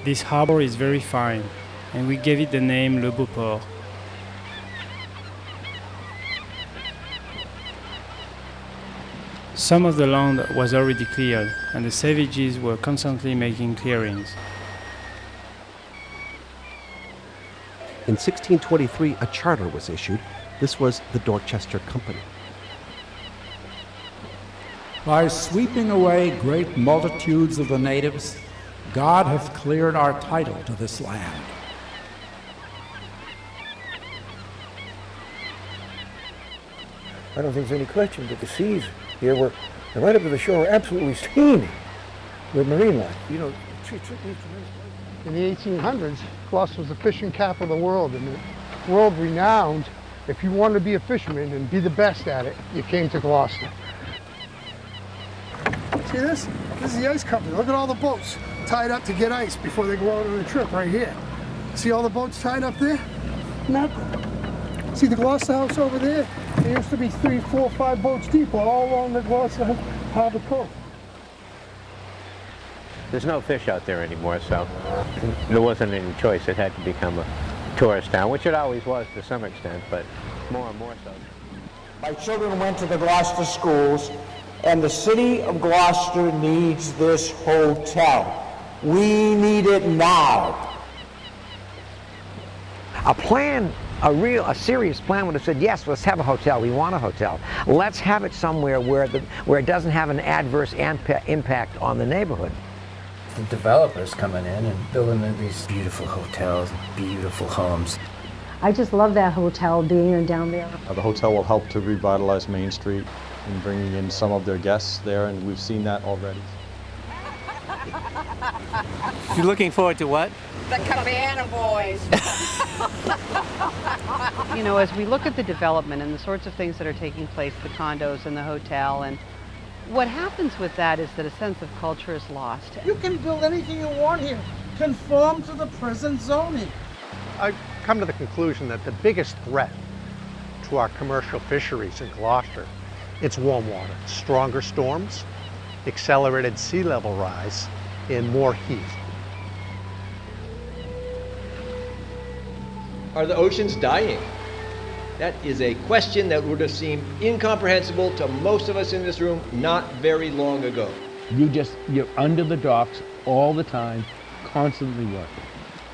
This harbor is very fine, and we gave it the name Le Beau-Port. Some of the land was already cleared, and the savages were constantly making clearings. In 1623, a charter was issued. This was the Dorchester Company. By sweeping away great multitudes of the natives, God hath cleared our title to this land. I don't think there's any question that the seas here were, right up to the shore, were absolutely steaming with marine life. You know, in the 1800s, Gloucester was the fishing capital of the world, and world renowned. If you wanted to be a fisherman and be the best at it, you came to Gloucester. See this? This is the ice company. Look at all the boats tied up to get ice before they go out on a trip right here. See all the boats tied up there? Nothing. See the Gloucester house over there? There used to be 3, 4, 5 boats deep all along the Gloucester Harbor coast. There's no fish out there anymore, so there wasn't any choice. It had to become a tourist town, which it always was to some extent, but more and more so. My children went to the Gloucester schools, and the city of Gloucester needs this hotel. We need it now. A serious plan would have said, yes, let's have a hotel. We want a hotel. Let's have it somewhere where it doesn't have an adverse impact on the neighborhood. The developers coming in and building these beautiful hotels, beautiful homes. I just love that hotel being down there. The hotel will help to revitalize Main Street and bringing in some of their guests there, and we've seen that already. You're looking forward to what? The Cabana Boys. You know, as we look at the development and the sorts of things that are taking place, the condos and the hotel, and what happens with that is that a sense of culture is lost. You can build anything you want here. Conform to the present zoning. I've come to the conclusion that the biggest threat to our commercial fisheries in Gloucester, it's warm water, stronger storms, accelerated sea level rise, and more heat. Are the oceans dying? That is a question that would have seemed incomprehensible to most of us in this room not very long ago. You're under the docks all the time, constantly working.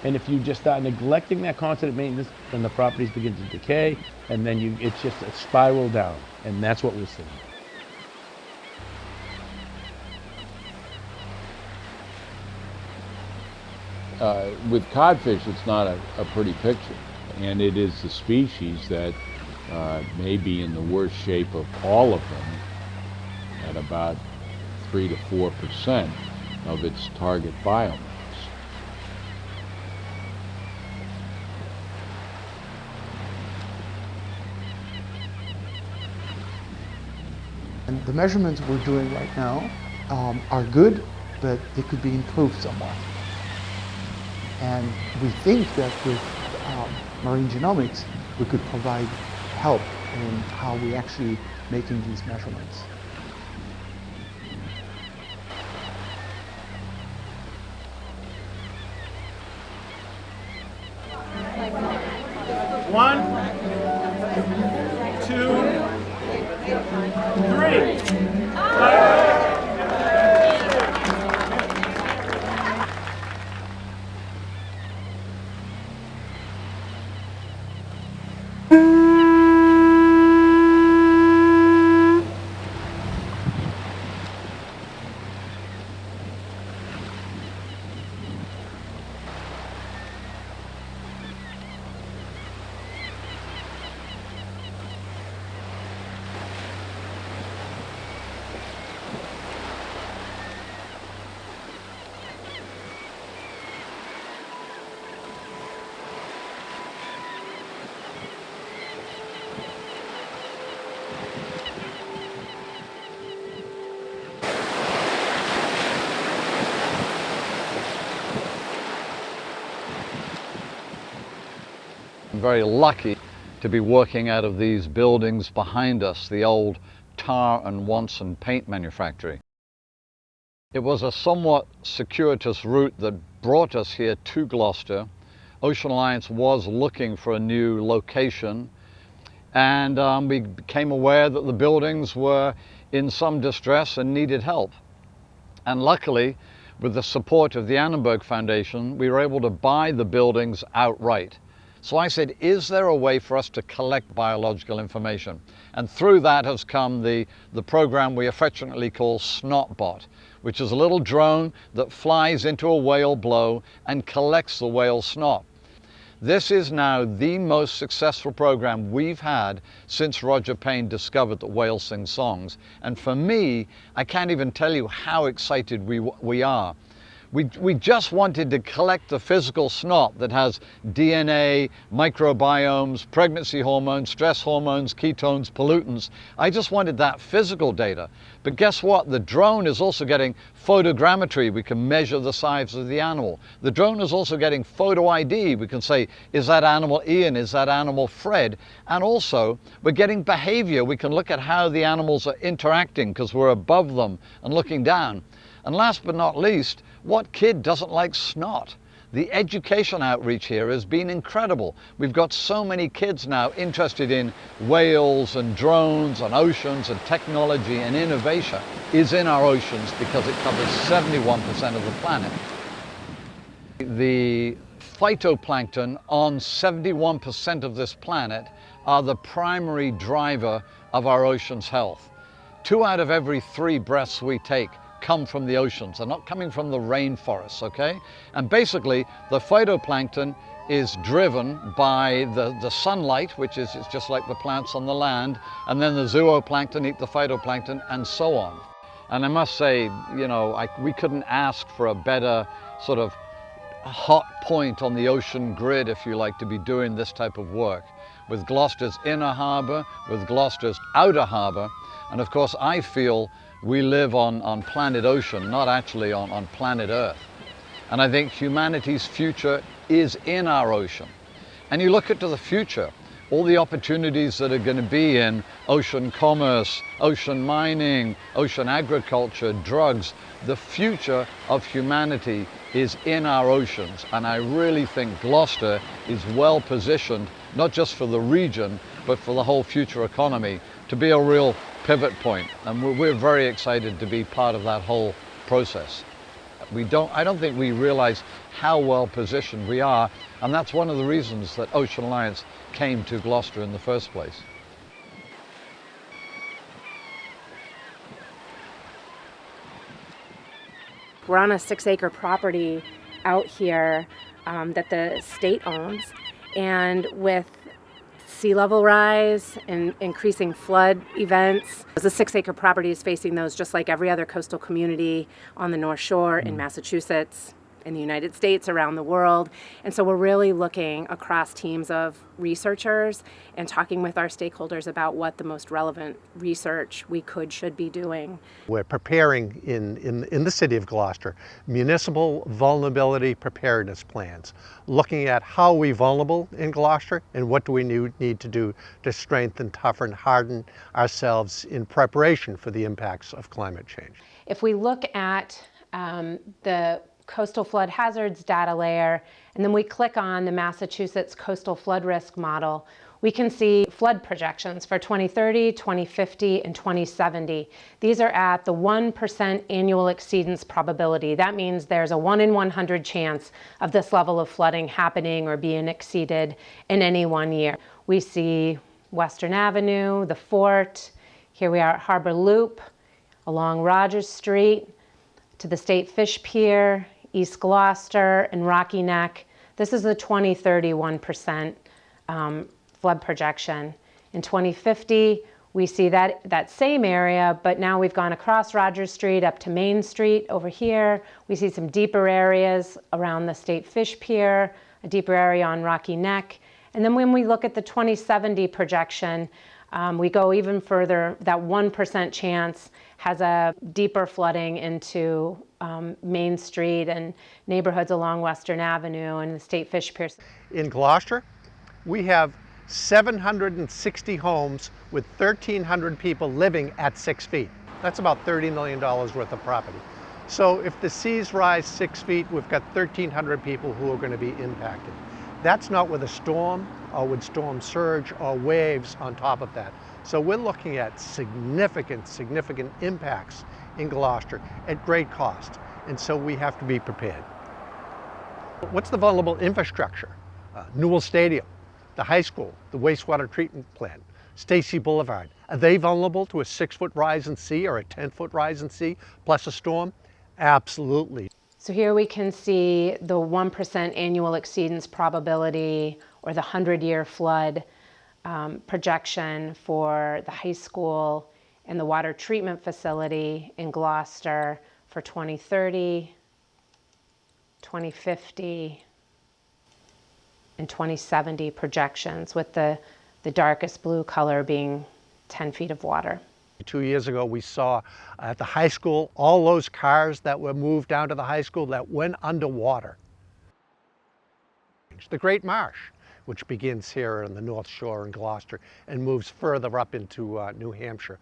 And if you just start neglecting that constant maintenance, then the properties begin to decay, and then it's just a spiral down, and that's what we're seeing. With codfish, it's not a pretty picture, and it is the species that may be in the worst shape of all of them at about 3 to 4% of its target biomass. And the measurements we're doing right now are good, but they could be improved somewhat. And we think that with marine genomics, we could provide help in how we actually making these measurements. One, 2, 3. I'm very lucky to be working out of these buildings behind us, the old tar and Wonson paint manufactory. It was a somewhat circuitous route that brought us here to Gloucester. Ocean Alliance was looking for a new location, and we became aware that the buildings were in some distress and needed help. And luckily, with the support of the Annenberg Foundation, we were able to buy the buildings outright. So I said, is there a way for us to collect biological information? And through that has come the program we affectionately call SNOTbot, which is a little drone that flies into a whale blow and collects the whale snot. This is now the most successful program we've had since Roger Payne discovered that whales sing songs. And for me, I can't even tell you how excited we are. We just wanted to collect the physical snot that has DNA, microbiomes, pregnancy hormones, stress hormones, ketones, pollutants. I just wanted that physical data. But guess what? The drone is also getting photogrammetry. We can measure the size of the animal. The drone is also getting photo ID. We can say, is that animal Ian? Is that animal Fred? And also, we're getting behavior. We can look at how the animals are interacting because we're above them and looking down. And last but not least, what kid doesn't like snot? The education outreach here has been incredible. We've got so many kids now interested in whales and drones and oceans, and technology and innovation is in our oceans because it covers 71% of the planet. The phytoplankton on 71% of this planet are the primary driver of our ocean's health. 2 out of every 3 breaths we take come from the oceans. They're not coming from the rainforests, okay? And basically, the phytoplankton is driven by the sunlight, which is it's just like the plants on the land, and then the zooplankton eat the phytoplankton, and so on. And I must say, you know, we couldn't ask for a better sort of hot point on the ocean grid, if you like, to be doing this type of work. With Gloucester's inner harbour, with Gloucester's outer harbour, and of course I feel we live on planet ocean, not actually on planet Earth. And I think humanity's future is in our ocean. And you look into the future, all the opportunities that are going to be in ocean commerce, ocean mining, ocean agriculture, drugs. The future of humanity is in our oceans. And I really think Gloucester is well positioned, not just for the region, but for the whole future economy, to be a real pivot point. And we're very excited to be part of that whole process. I don't think we realize how well positioned we are, and that's one of the reasons that Ocean Alliance came to Gloucester in the first place. We're on a 6-acre property out here that the state owns, and with sea level rise and increasing flood events, the 6-acre property is facing those just like every other coastal community on the North Shore in Massachusetts, in the United States, around the world. And so we're really looking across teams of researchers and talking with our stakeholders about what the most relevant research we should be doing. We're preparing in the city of Gloucester municipal vulnerability preparedness plans, looking at how we're vulnerable in Gloucester and what do we need to do to strengthen, toughen, harden ourselves in preparation for the impacts of climate change. If we look at the coastal flood hazards data layer, and then we click on the Massachusetts coastal flood risk model, we can see flood projections for 2030, 2050, and 2070. These are at the 1% annual exceedance probability. That means there's a 1 in 100 chance of this level of flooding happening or being exceeded in any one year. We see Western Avenue, the Fort, here we are at Harbor Loop, along Rogers Street, to the State Fish Pier, East Gloucester, and Rocky Neck. This is the 2030 1% flood projection. In 2050, we see that same area, but now we've gone across Rogers Street up to Main Street over here. We see some deeper areas around the State Fish Pier, a deeper area on Rocky Neck. And then when we look at the 2070 projection, we go even further. That 1% chance has a deeper flooding into Main Street and neighborhoods along Western Avenue and the State Fish Pier. In Gloucester, we have 760 homes with 1,300 people living at 6 feet. That's about $30 million worth of property. So if the seas rise 6 feet, we've got 1,300 people who are going to be impacted. That's not with a storm or with storm surge or waves on top of that. So we're looking at significant impacts in Gloucester at great cost. And so we have to be prepared. What's the vulnerable infrastructure? Newell Stadium, the high school, the wastewater treatment plant, Stacy Boulevard. Are they vulnerable to a 6-foot rise in sea or a 10-foot rise in sea plus a storm? Absolutely. So here we can see the 1% annual exceedance probability, or the 100-year flood projection for the high school and the water treatment facility in Gloucester for 2030, 2050, and 2070 projections, with the darkest blue color being 10 feet of water. 2 years ago, we saw at the high school, all those cars that were moved down to the high school that went underwater. The Great Marsh, which begins here on the North Shore in Gloucester and moves further up into New Hampshire.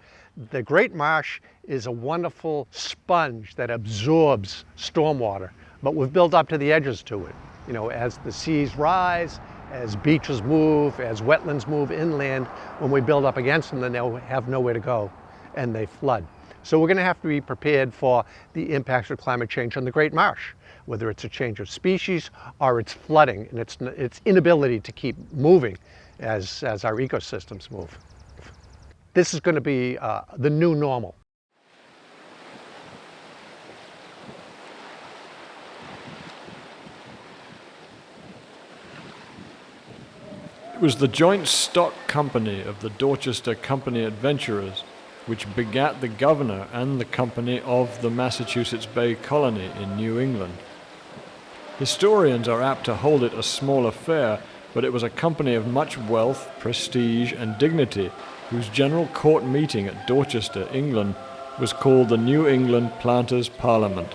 The Great Marsh is a wonderful sponge that absorbs stormwater, but we've built up to the edges to it. You know, as the seas rise, as beaches move, as wetlands move inland, when we build up against them, then they'll have nowhere to go and they flood. So we're going to have to be prepared for the impacts of climate change on the Great Marsh, whether it's a change of species or it's flooding and its inability to keep moving as our ecosystems move. This is going to be the new normal. It was the joint stock company of the Dorchester Company Adventurers which begat the governor and the company of the Massachusetts Bay Colony in New England. Historians are apt to hold it a small affair, but it was a company of much wealth, prestige, and dignity, whose general court meeting at Dorchester, England, was called the New England Planters' Parliament.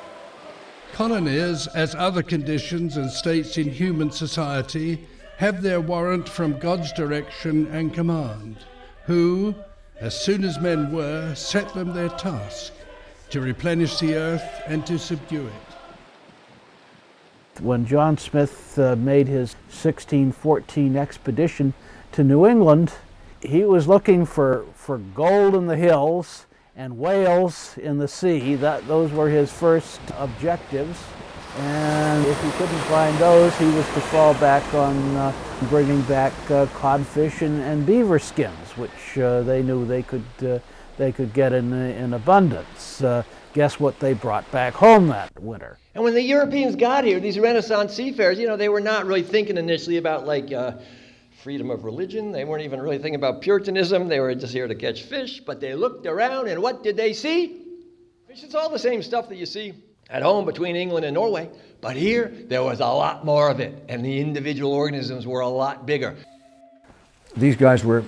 Colonies, as other conditions and states in human society, have their warrant from God's direction and command, who, as soon as men were, set them their task, to replenish the earth and to subdue it. When John Smith made his 1614 expedition to New England, he was looking for gold in the hills and whales in the sea. Those were his first objectives. And if he couldn't find those, he was to fall back on bringing back codfish and beaver skins, which they knew they could get in abundance. Guess what they brought back home that winter? And when the Europeans got here, these Renaissance seafarers, they were not really thinking initially about freedom of religion. They weren't even really thinking about Puritanism. They were just here to catch fish, but they looked around and what did they see? Fish is all the same stuff that you see at home between England and Norway, but here there was a lot more of it, and the individual organisms were a lot bigger. These guys were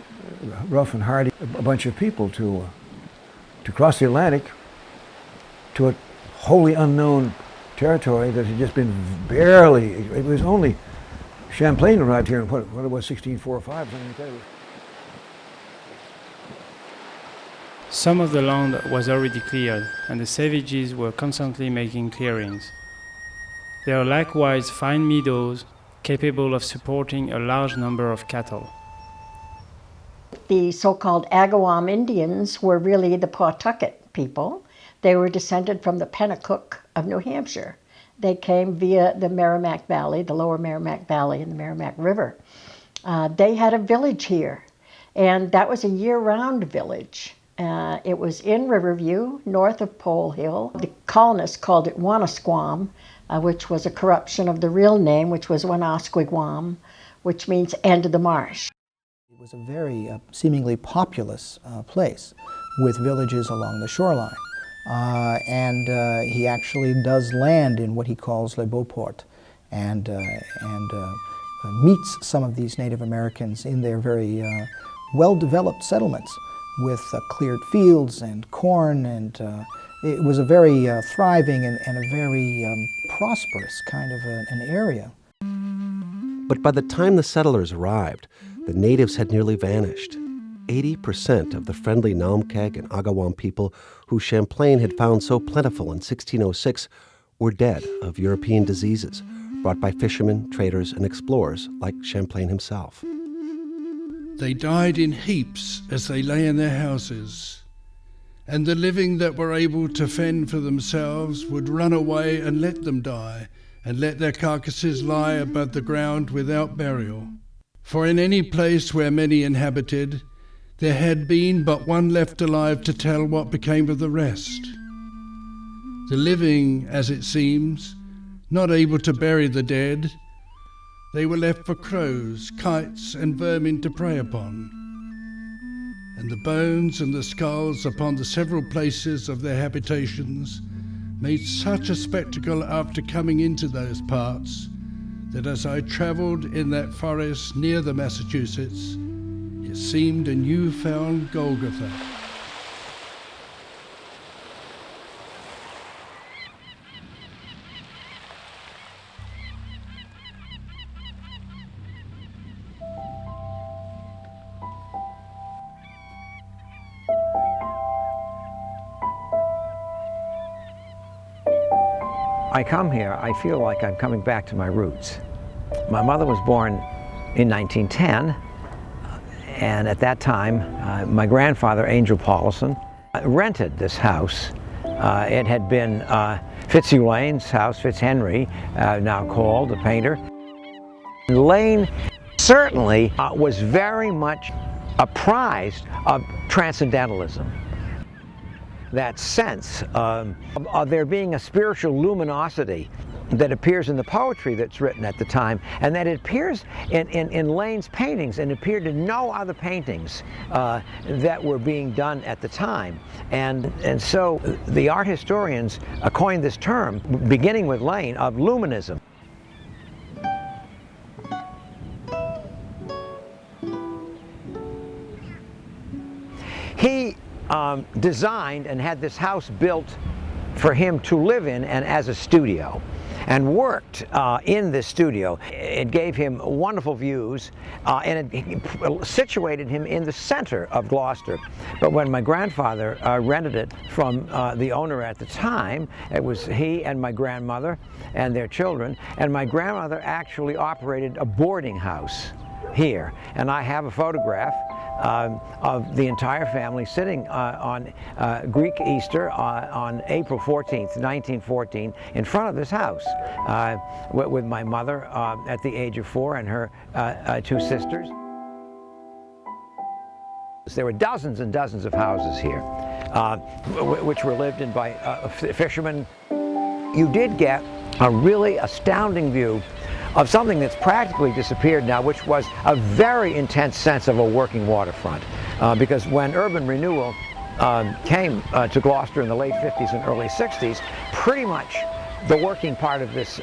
rough and hardy, a bunch of people to cross the Atlantic to a wholly unknown territory that had just been barely, it was only Champlain arrived here in what it was, 1645, something like that. Some of the land was already cleared, and the savages were constantly making clearings. There are likewise fine meadows capable of supporting a large number of cattle. The so-called Agawam Indians were really the Pawtucket people. They were descended from the Pennacook of New Hampshire. They came via the Merrimack Valley, the lower Merrimack Valley and the Merrimack River. They had a village here, and that was a year-round village. It was in Riverview, north of Pole Hill. The colonists called it Wanasquam, which was a corruption of the real name, which was Wanasquiguam, which means end of the marsh. It was a very seemingly populous place with villages along the shoreline. And he actually does land in what he calls Le Beauport and meets some of these Native Americans in their very well-developed settlements with cleared fields and corn, and it was a very thriving and a very prosperous kind of an area. But by the time the settlers arrived, the natives had nearly vanished. 80% of the friendly Namkeg and Agawam people who Champlain had found so plentiful in 1606 were dead of European diseases brought by fishermen, traders, and explorers like Champlain himself. They died in heaps as they lay in their houses, and the living that were able to fend for themselves would run away and let them die, and let their carcasses lie above the ground without burial. For in any place where many inhabited, there had been but one left alive to tell what became of the rest. The living, as it seems, not able to bury the dead, they were left for crows, kites, and vermin to prey upon. And the bones and the skulls upon the several places of their habitations made such a spectacle after coming into those parts, that as I travelled in that forest near the Massachusetts, it seemed a new-found Golgotha. I come here, I feel like I'm coming back to my roots. My mother was born in 1910, and at that time, my grandfather, Angel Paulson, rented this house. It had been Fitzhugh Lane's house, Fitzhenry, now called, the painter. Lane certainly was very much apprised of transcendentalism. That sense of there being a spiritual luminosity that appears in the poetry that's written at the time, and that it appears in Lane's paintings and appeared in no other paintings that were being done at the time. And so the art historians coined this term, beginning with Lane, of luminism. He designed and had this house built for him to live in and as a studio, and worked in this studio. It gave him wonderful views, and it situated him in the center of Gloucester. But when my grandfather rented it from the owner at the time, it was he and my grandmother and their children, and my grandmother actually operated a boarding house here. And I have a photograph of the entire family sitting on Greek Easter on April 14th, 1914, in front of this house with my mother at the age of 4 and her 2 sisters. There were dozens and dozens of houses here, which were lived in by fishermen. You did get a really astounding view of something that's practically disappeared now, which was a very intense sense of a working waterfront. Because when urban renewal came to Gloucester in the late 50s and early 60s, pretty much the working part of this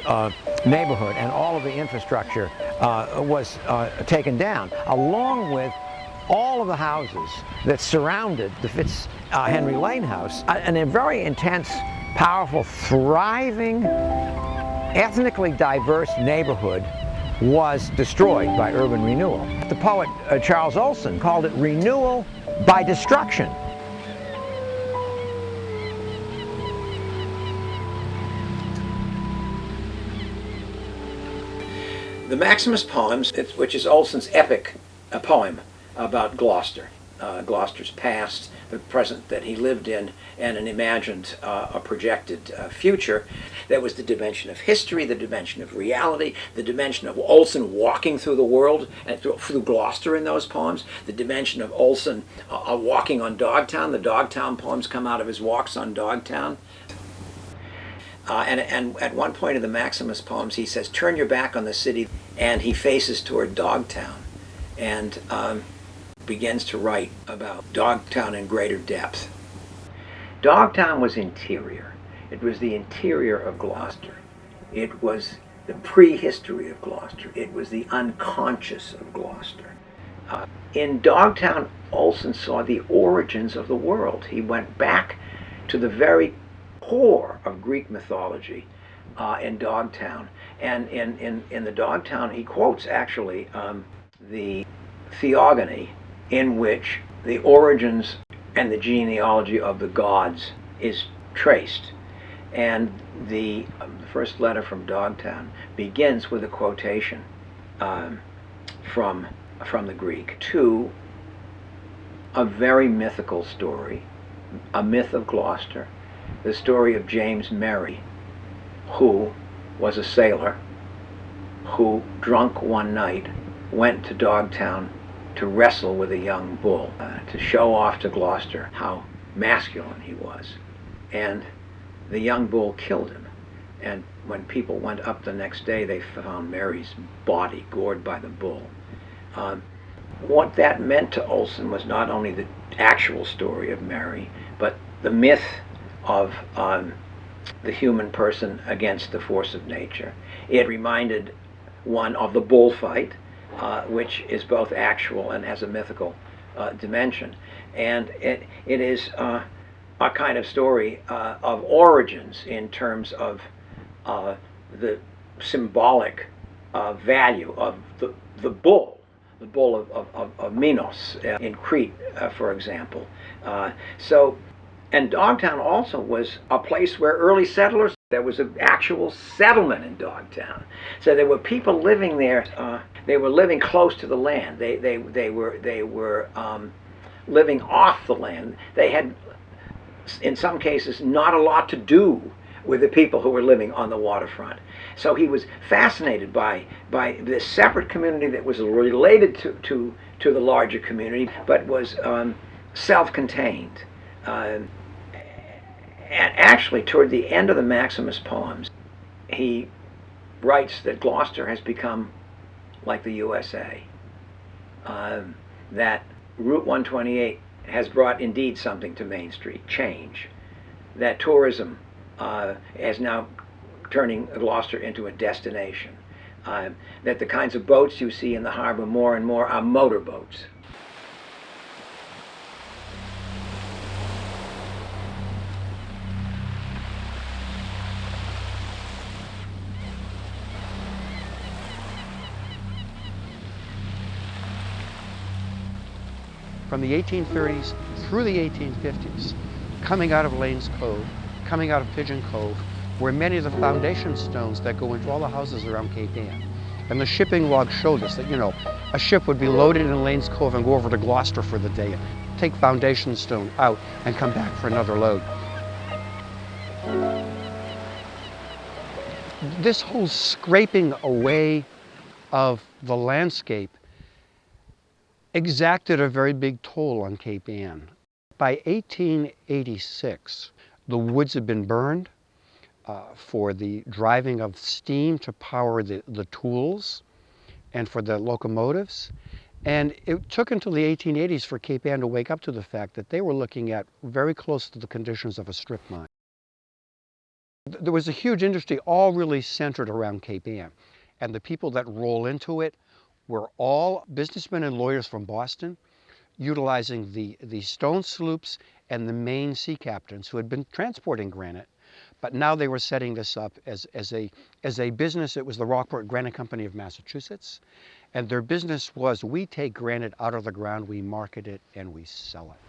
neighborhood and all of the infrastructure was taken down, along with all of the houses that surrounded the Fitzhenry Lane house. And a very intense, powerful, thriving, ethnically diverse neighborhood was destroyed by urban renewal. The poet Charles Olson called it renewal by destruction. The Maximus Poems, which is Olson's epic poem about Gloucester, Gloucester's past, the present that he lived in, and an imagined a projected future. There was the dimension of history, the dimension of reality, the dimension of Olson walking through the world and through Gloucester in those poems, the dimension of Olson walking on Dogtown. The Dogtown poems come out of his walks on Dogtown. And at one point in the Maximus poems, he says, "Turn your back on the city," and he faces toward Dogtown, and begins to write about Dogtown in greater depth. Dogtown was interior. It was the interior of Gloucester. It was the prehistory of Gloucester. It was the unconscious of Gloucester. In Dogtown, Olson saw the origins of the world. He went back to the very core of Greek mythology in Dogtown. And in the Dogtown, he quotes actually the Theogony, in which the origins and the genealogy of the gods is traced. And the first letter from Dogtown begins with a quotation from the Greek to a very mythical story, a myth of Gloucester, the story of James Merry, who was a sailor who, drunk one night, went to Dogtown to wrestle with a young bull, to show off to Gloucester how masculine he was. And the young bull killed him. And when people went up the next day, they found Mary's body gored by the bull. What that meant to Olson was not only the actual story of Mary, but the myth of the human person against the force of nature. It reminded one of the bullfight, which is both actual and has a mythical dimension. And it is a kind of story of origins in terms of the symbolic value of the bull of Minos in Crete, for example. And Dogtown also was a place where early settlers, there was an actual settlement in Dogtown. So there were people living there. They were living close to the land. They were living off the land. They had, in some cases, not a lot to do with the people who were living on the waterfront. So he was fascinated by this separate community that was related to the larger community, but was self-contained. And actually, toward the end of the Maximus poems, he writes that Gloucester has become like the USA. That Route 128 has brought indeed something to Main Street, change. That tourism is now turning Gloucester into a destination. That the kinds of boats you see in the harbor more and more are motorboats. From the 1830s through the 1850s, coming out of Lane's Cove, coming out of Pigeon Cove, were many of the foundation stones that go into all the houses around Cape Ann. And the shipping log showed us that, you know, a ship would be loaded in Lane's Cove and go over to Gloucester for the day, and take foundation stone out and come back for another load. This whole scraping away of the landscape exacted a very big toll on Cape Ann. By 1886, the woods had been burned for the driving of steam to power the tools and for the locomotives. And it took until the 1880s for Cape Ann to wake up to the fact that they were looking at very close to the conditions of a strip mine. There was a huge industry all really centered around Cape Ann. And the people that roll into it were all businessmen and lawyers from Boston, utilizing the stone sloops and the Maine sea captains who had been transporting granite. But now they were setting this up as a business. It was the Rockport Granite Company of Massachusetts. And their business was, we take granite out of the ground, we market it, and we sell it.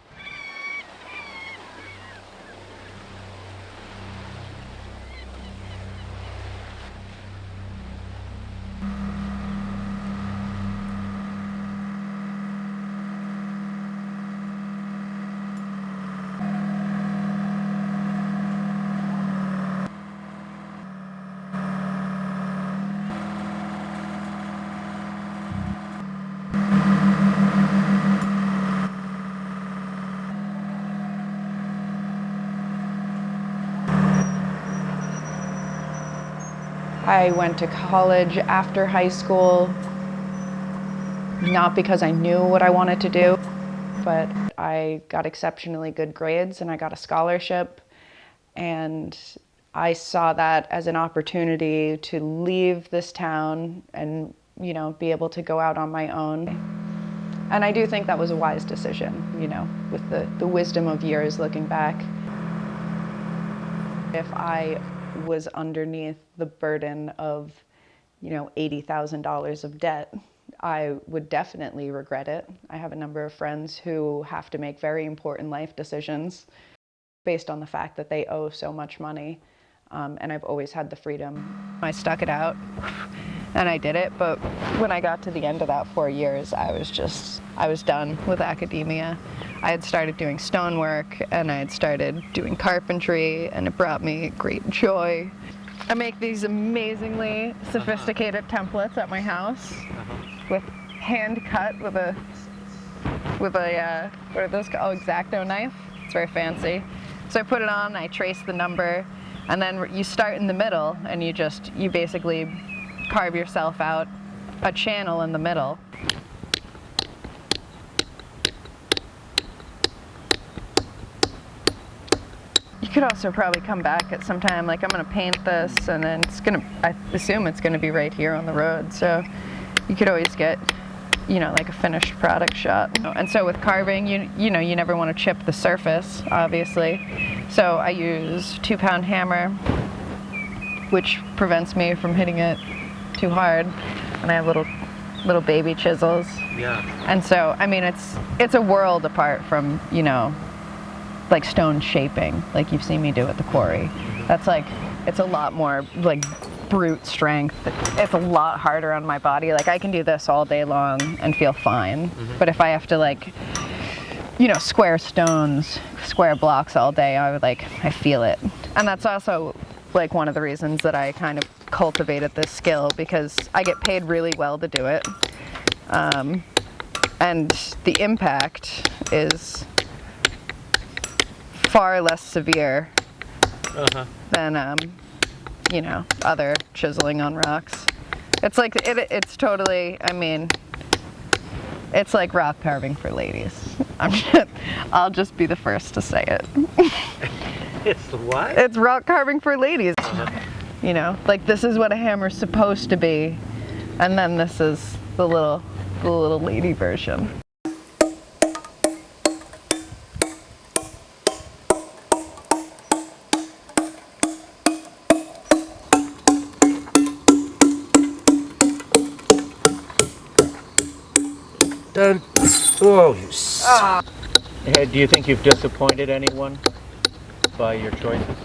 I went to college after high school, not because I knew what I wanted to do, but I got exceptionally good grades and I got a scholarship, and I saw that as an opportunity to leave this town and, you know, be able to go out on my own. And I do think that was a wise decision, you know, with the wisdom of years looking back. If I was underneath the burden of, you know, $80,000 of debt, I would definitely regret it. I have a number of friends who have to make very important life decisions based on the fact that they owe so much money, and I've always had the freedom. I stuck it out and I did it, but when I got to the end of that 4 years, I was done with academia. I had started doing stonework and I had started doing carpentry, and it brought me great joy. I make these amazingly sophisticated templates at my house with hand cut with a what are those called? Oh, X-Acto knife. It's very fancy. So I put it on, I trace the number, and then you start in the middle and you basically carve yourself out a channel in the middle. You could also probably come back at some time, like I'm gonna paint this, and then I assume it's gonna be right here on the road, so you could always get, like a finished product shot. And so with carving, you never want to chip the surface, obviously. So I use 2-pound hammer, which prevents me from hitting it too hard, and I have little baby chisels. Yeah. And so, I mean, it's a world apart from, like stone shaping, like you've seen me do at the quarry. That's like, it's a lot more like brute strength. It's a lot harder on my body. Like I can do this all day long and feel fine. But if I have to square stones, square blocks all day, I feel it. And that's also like one of the reasons that I kind of cultivated this skill, because I get paid really well to do it. And the impact is far less severe than other chiseling on rocks. It's like it's totally, I mean, it's like rock carving for ladies. I'll just be the first to say it. It's what? It's rock carving for ladies. Like this is what a hammer's supposed to be, and then this is the little lady version. Oh, you suck. Hey, do you think you've disappointed anyone by your choices?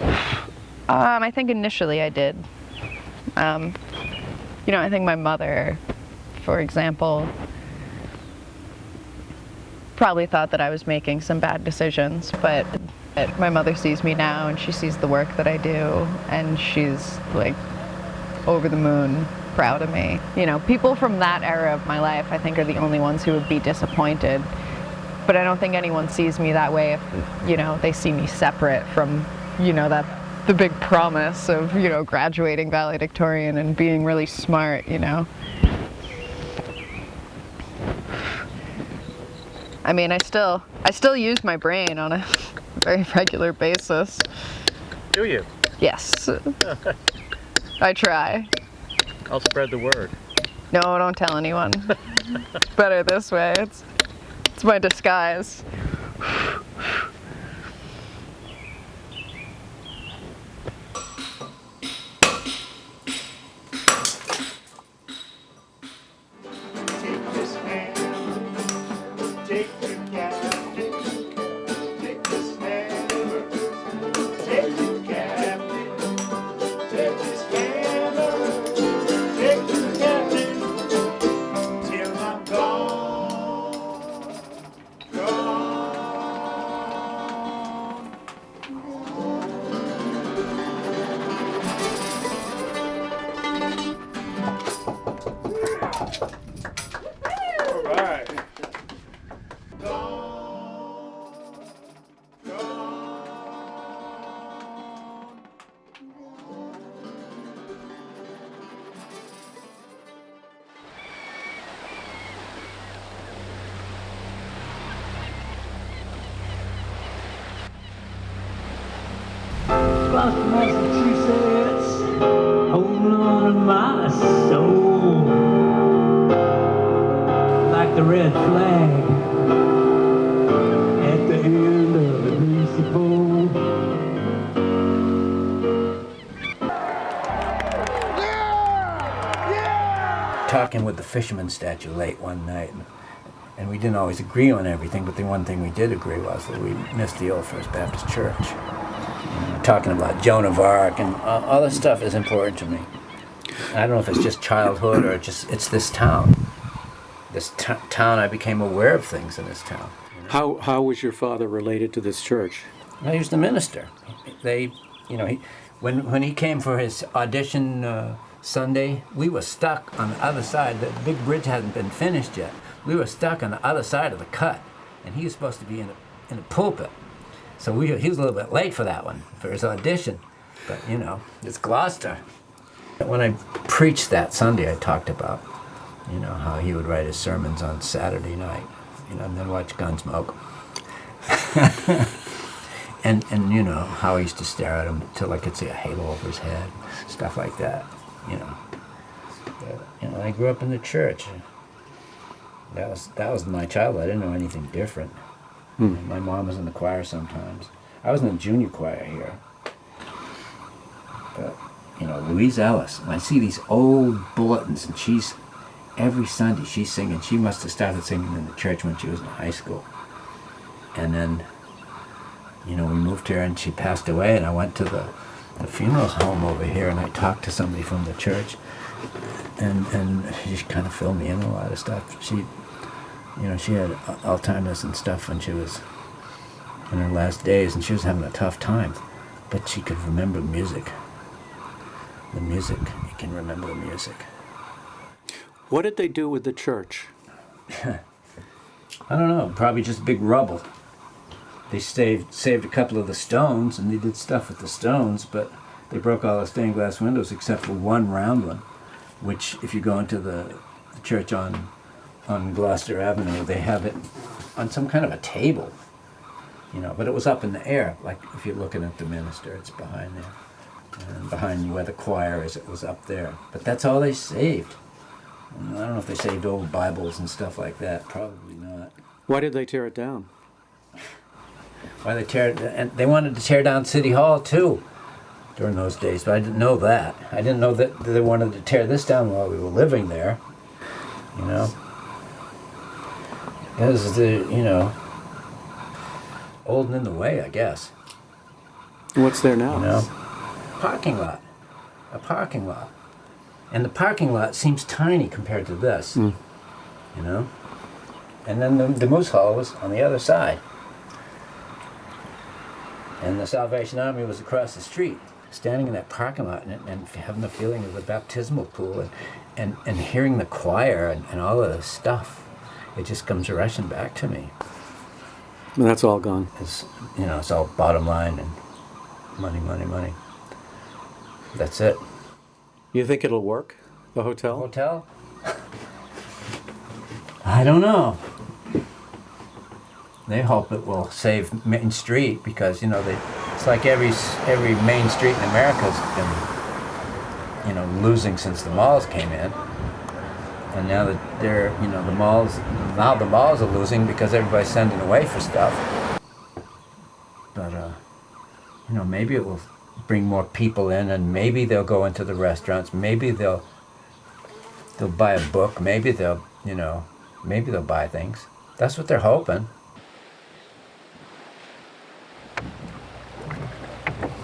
I think initially I did. I think my mother, for example, probably thought that I was making some bad decisions, but my mother sees me now and she sees the work that I do, and she's like over the moon proud of me. People from that era of my life, I think, are the only ones who would be disappointed. But I don't think anyone sees me that way if, they see me separate from, the big promise of, graduating valedictorian and being really smart, I mean, I still use my brain on a very regular basis. Do you? Yes. I try. I'll spread the word. No, don't tell anyone. It's better this way. It's my disguise. Gloucester, Massachusetts, hold on to my soul, like the red flag at the end of the greasy pole. talking with the fisherman statue late one night, and we didn't always agree on everything, but the one thing we did agree was that we missed the old First Baptist Church. Talking about Joan of Arc and all this stuff is important to me. I don't know if it's just childhood or it's this town. This town, I became aware of things in this town. How was your father related to this church? Well, he was the minister. When he came for his audition Sunday, we were stuck on the other side. The big bridge hadn't been finished yet. We were stuck on the other side of the cut, and he was supposed to be in the pulpit. So he was a little bit late for that one, for his audition. But, it's Gloucester. When I preached that Sunday, I talked about, how he would write his sermons on Saturday night, and then watch Gunsmoke. and how I used to stare at him till I could see a halo over his head, stuff like that, But, I grew up in the church. That was my childhood. I didn't know anything different. My mom was in the choir sometimes. I was in the junior choir here. But, Louise Ellis, when I see these old bulletins, and every Sunday she's singing. She must have started singing in the church when she was in high school. And then, we moved here and she passed away, and I went to the funeral home over here, and I talked to somebody from the church, and she kind of filled me in on a lot of stuff. She had Alzheimer's and stuff when she was in her last days, and she was having a tough time, but she could remember music. The music, you can remember the music. What did they do with the church? I don't know, probably just big rubble. They saved a couple of the stones, and they did stuff with the stones, but they broke all the stained glass windows except for one round one, which if you go into the church on Gloucester Avenue, they have it on some kind of a table, but it was up in the air, like if you're looking at the minister, it's behind there. And behind where the choir is, it was up there. But that's all they saved. I don't know if they saved old Bibles and stuff like that. Probably not. Why did they tear it down? Why they wanted to tear down City Hall too during those days, but I didn't know that. I didn't know that they wanted to tear this down while we were living there. Because old and in the way, I guess. What's there now? A parking lot. And the parking lot seems tiny compared to this, And then the Moose Hall was on the other side. And the Salvation Army was across the street. Standing in that parking lot and having the feeling of the baptismal pool and hearing the choir and all of this stuff, it just comes rushing back to me. And that's all gone. It's all bottom line and money, money, money. That's it. You think it'll work, the hotel? Hotel? I don't know. They hope it will save Main Street because, it's like every main street in America has been, losing since the malls came in. And now that they're, the malls are losing because everybody's sending away for stuff. But, maybe it will bring more people in, and maybe they'll go into the restaurants. Maybe they'll buy a book. Maybe they'll buy things. That's what they're hoping.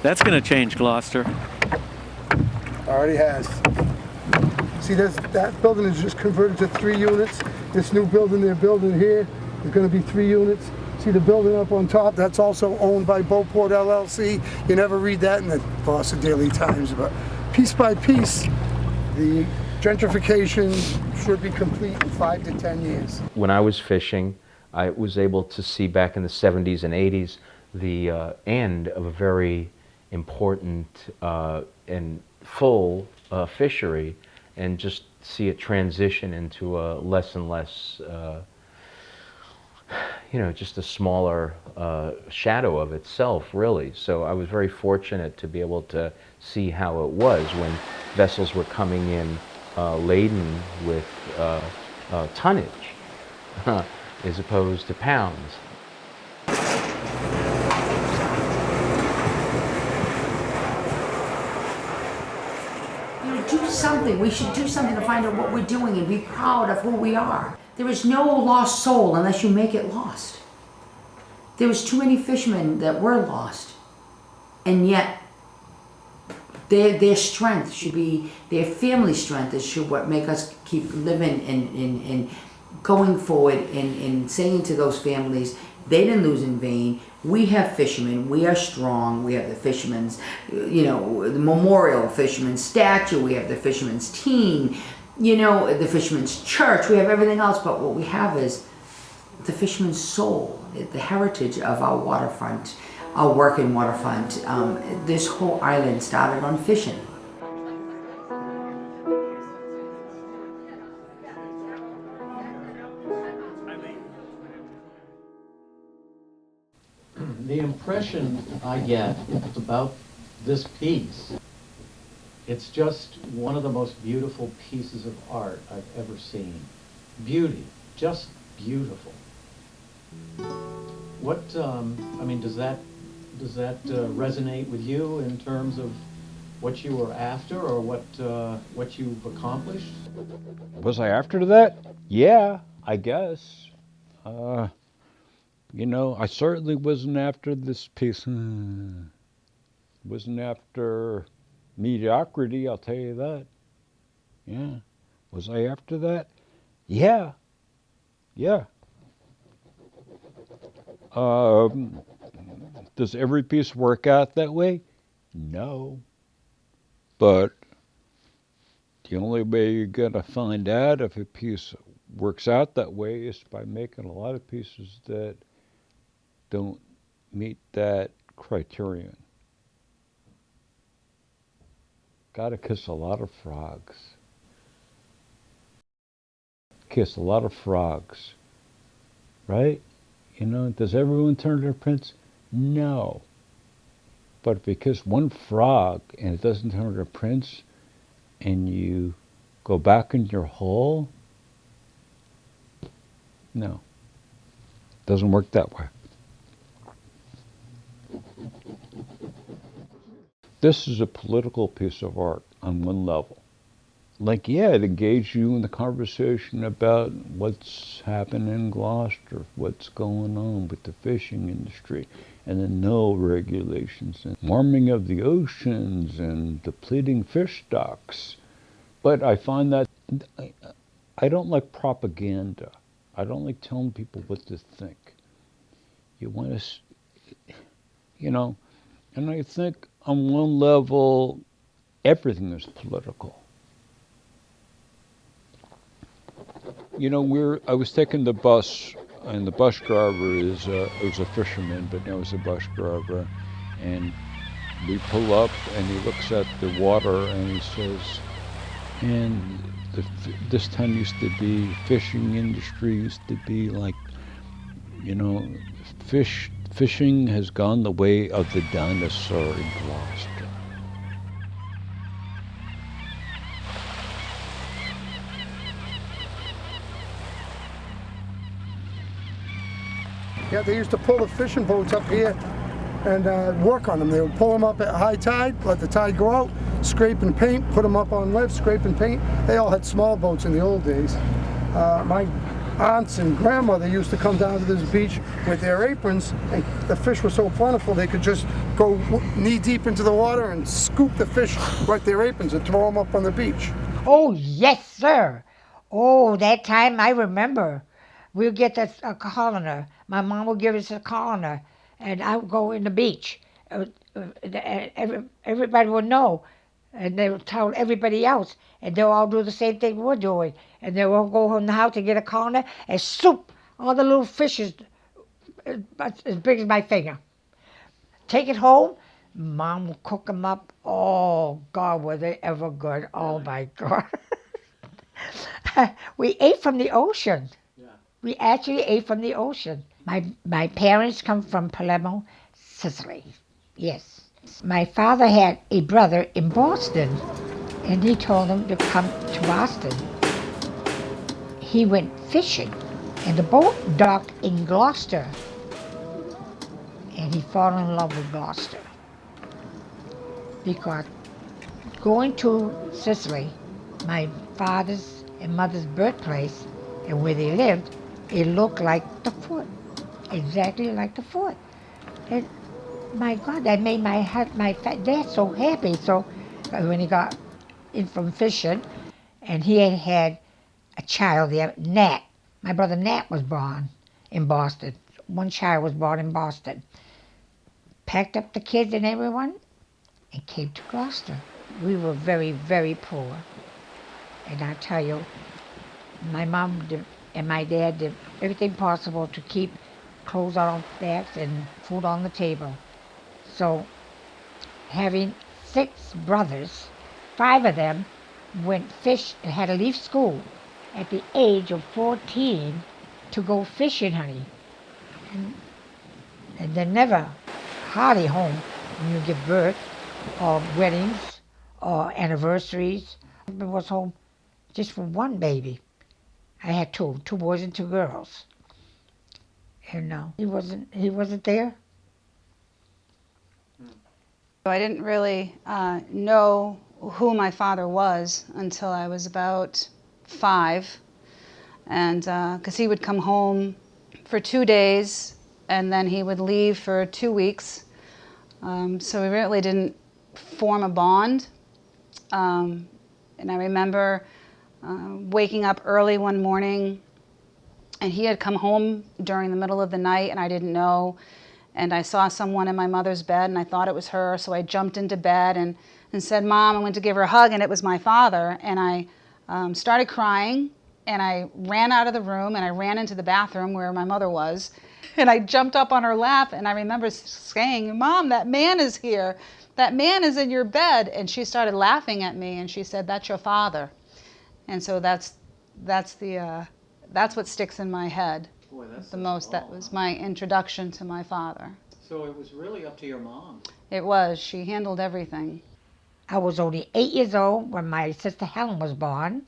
That's going to change Gloucester. Already has. See, that building is just converted to 3 units. This new building they're building here is going to be 3 units. See the building up on top? That's also owned by Beauport LLC. You never read that in the Boston Daily Times, but piece by piece, the gentrification should be complete in 5 to 10 years. When I was fishing, I was able to see back in the 70s and 80s the end of a very important and full fishery, and just see it transition into a less and less, just a smaller shadow of itself, really. So I was very fortunate to be able to see how it was when vessels were coming in laden with tonnage as opposed to pounds. do something. We should do something to find out what we're doing and be proud of who we are. There is no lost soul unless you make it lost. There was too many fishermen that were lost, and yet their strength should be, their family strength is should what make us keep living and going forward and saying to those families, they didn't lose in vain. We have fishermen, we are strong, we have the fishermen's, the memorial fishermen's statue, we have the fishermen's team, the fishermen's church, we have everything else, but what we have is the fisherman's soul, the heritage of our waterfront, our working waterfront. This whole island started on fishing. The impression I get about this piece, it's just one of the most beautiful pieces of art I've ever seen. Beauty, just beautiful. What, does that resonate with you in terms of what you were after or what you've accomplished? Was I after that? Yeah, I guess. I certainly wasn't after this piece. Wasn't after mediocrity, I'll tell you that. Yeah. Was I after that? Yeah. Yeah. Does every piece work out that way? No. But the only way you're going to find out if a piece works out that way is by making a lot of pieces that don't meet that criterion. Gotta kiss a lot of frogs. Kiss a lot of frogs. Right? Does everyone turn their prince? No. But if you kiss one frog and it doesn't turn to prince and you go back in your hole, no. Doesn't work that way. This is a political piece of art on one level. It engaged you in the conversation about what's happening in Gloucester, what's going on with the fishing industry, and the no regulations, and warming of the oceans, and depleting fish stocks. But I find that I don't like propaganda. I don't like telling people what to think. You want to, and I think on one level, everything is political. I was taking the bus, and the bus driver was a fisherman, but now he's a bus driver, and we pull up, and he looks at the water, and he says, and this town used to be, fishing industry used to be like, fishing has gone the way of the dinosaur in Gloucester. Yeah, they used to pull the fishing boats up here and work on them. They would pull them up at high tide, let the tide go out, scrape and paint, put them up on lifts, scrape and paint. They all had small boats in the old days. My aunts and grandmother used to come down to this beach with their aprons, and the fish were so plentiful they could just go knee deep into the water and scoop the fish with their aprons and throw them up on the beach. Oh, yes, sir. Oh, that time I remember. We'll get a colander. My mom would give us a colander, and I would go in the beach. Everybody would know, and they would tell everybody else, and they'll all do the same thing we're doing. And they'll all go home the house to get a colander and soup all the little fishes as big as my finger. Take it home. Mom would cook them up. Oh, God, were they ever good. Oh, my God. We ate from the ocean. We actually ate from the ocean. My parents come from Palermo, Sicily. Yes. My father had a brother in Boston, and he told him to come to Boston. He went fishing, and the boat docked in Gloucester, and he fell in love with Gloucester because Going to Sicily, my father's and mother's birthplace, and where they lived, it looked like the fort, exactly like the fort. And my God, that made my fat dad so happy. So when he got in from fishing, and he had a child there, Nat. My brother Nat was born in Boston. One child was born in Boston. Packed up the kids and everyone, and came to Gloucester. We were very, very poor. And I tell you, my mom and my dad did everything possible to keep clothes on our backs and food on the table. So having 6 brothers, 5 of them had to leave school at the age of 14 to go fishing, honey. And they're never hardly home when you give birth, or weddings, or anniversaries. I was home just for one baby. I had 2 boys and 2 girls. And he wasn't there. I didn't really know who my father was until I was about 5, and because he would come home for 2 days and then he would leave for 2 weeks, so we really didn't form a bond. And I remember waking up early one morning, and he had come home during the middle of the night, and I didn't know. And I saw someone in my mother's bed, and I thought it was her, so I jumped into bed and said, "Mom," I went to give her a hug, and it was my father. And I started crying, and I ran out of the room, and I ran into the bathroom where my mother was, and I jumped up on her lap, and I remember saying, "Mom, that man is here. That man is in your bed." And she started laughing at me, and she said, "That's your father." And so that's what sticks in my head. Boy, that's the most. That was my introduction to my father. So it was really up to your mom. It was. She handled everything. I was only 8 years old when my sister Helen was born.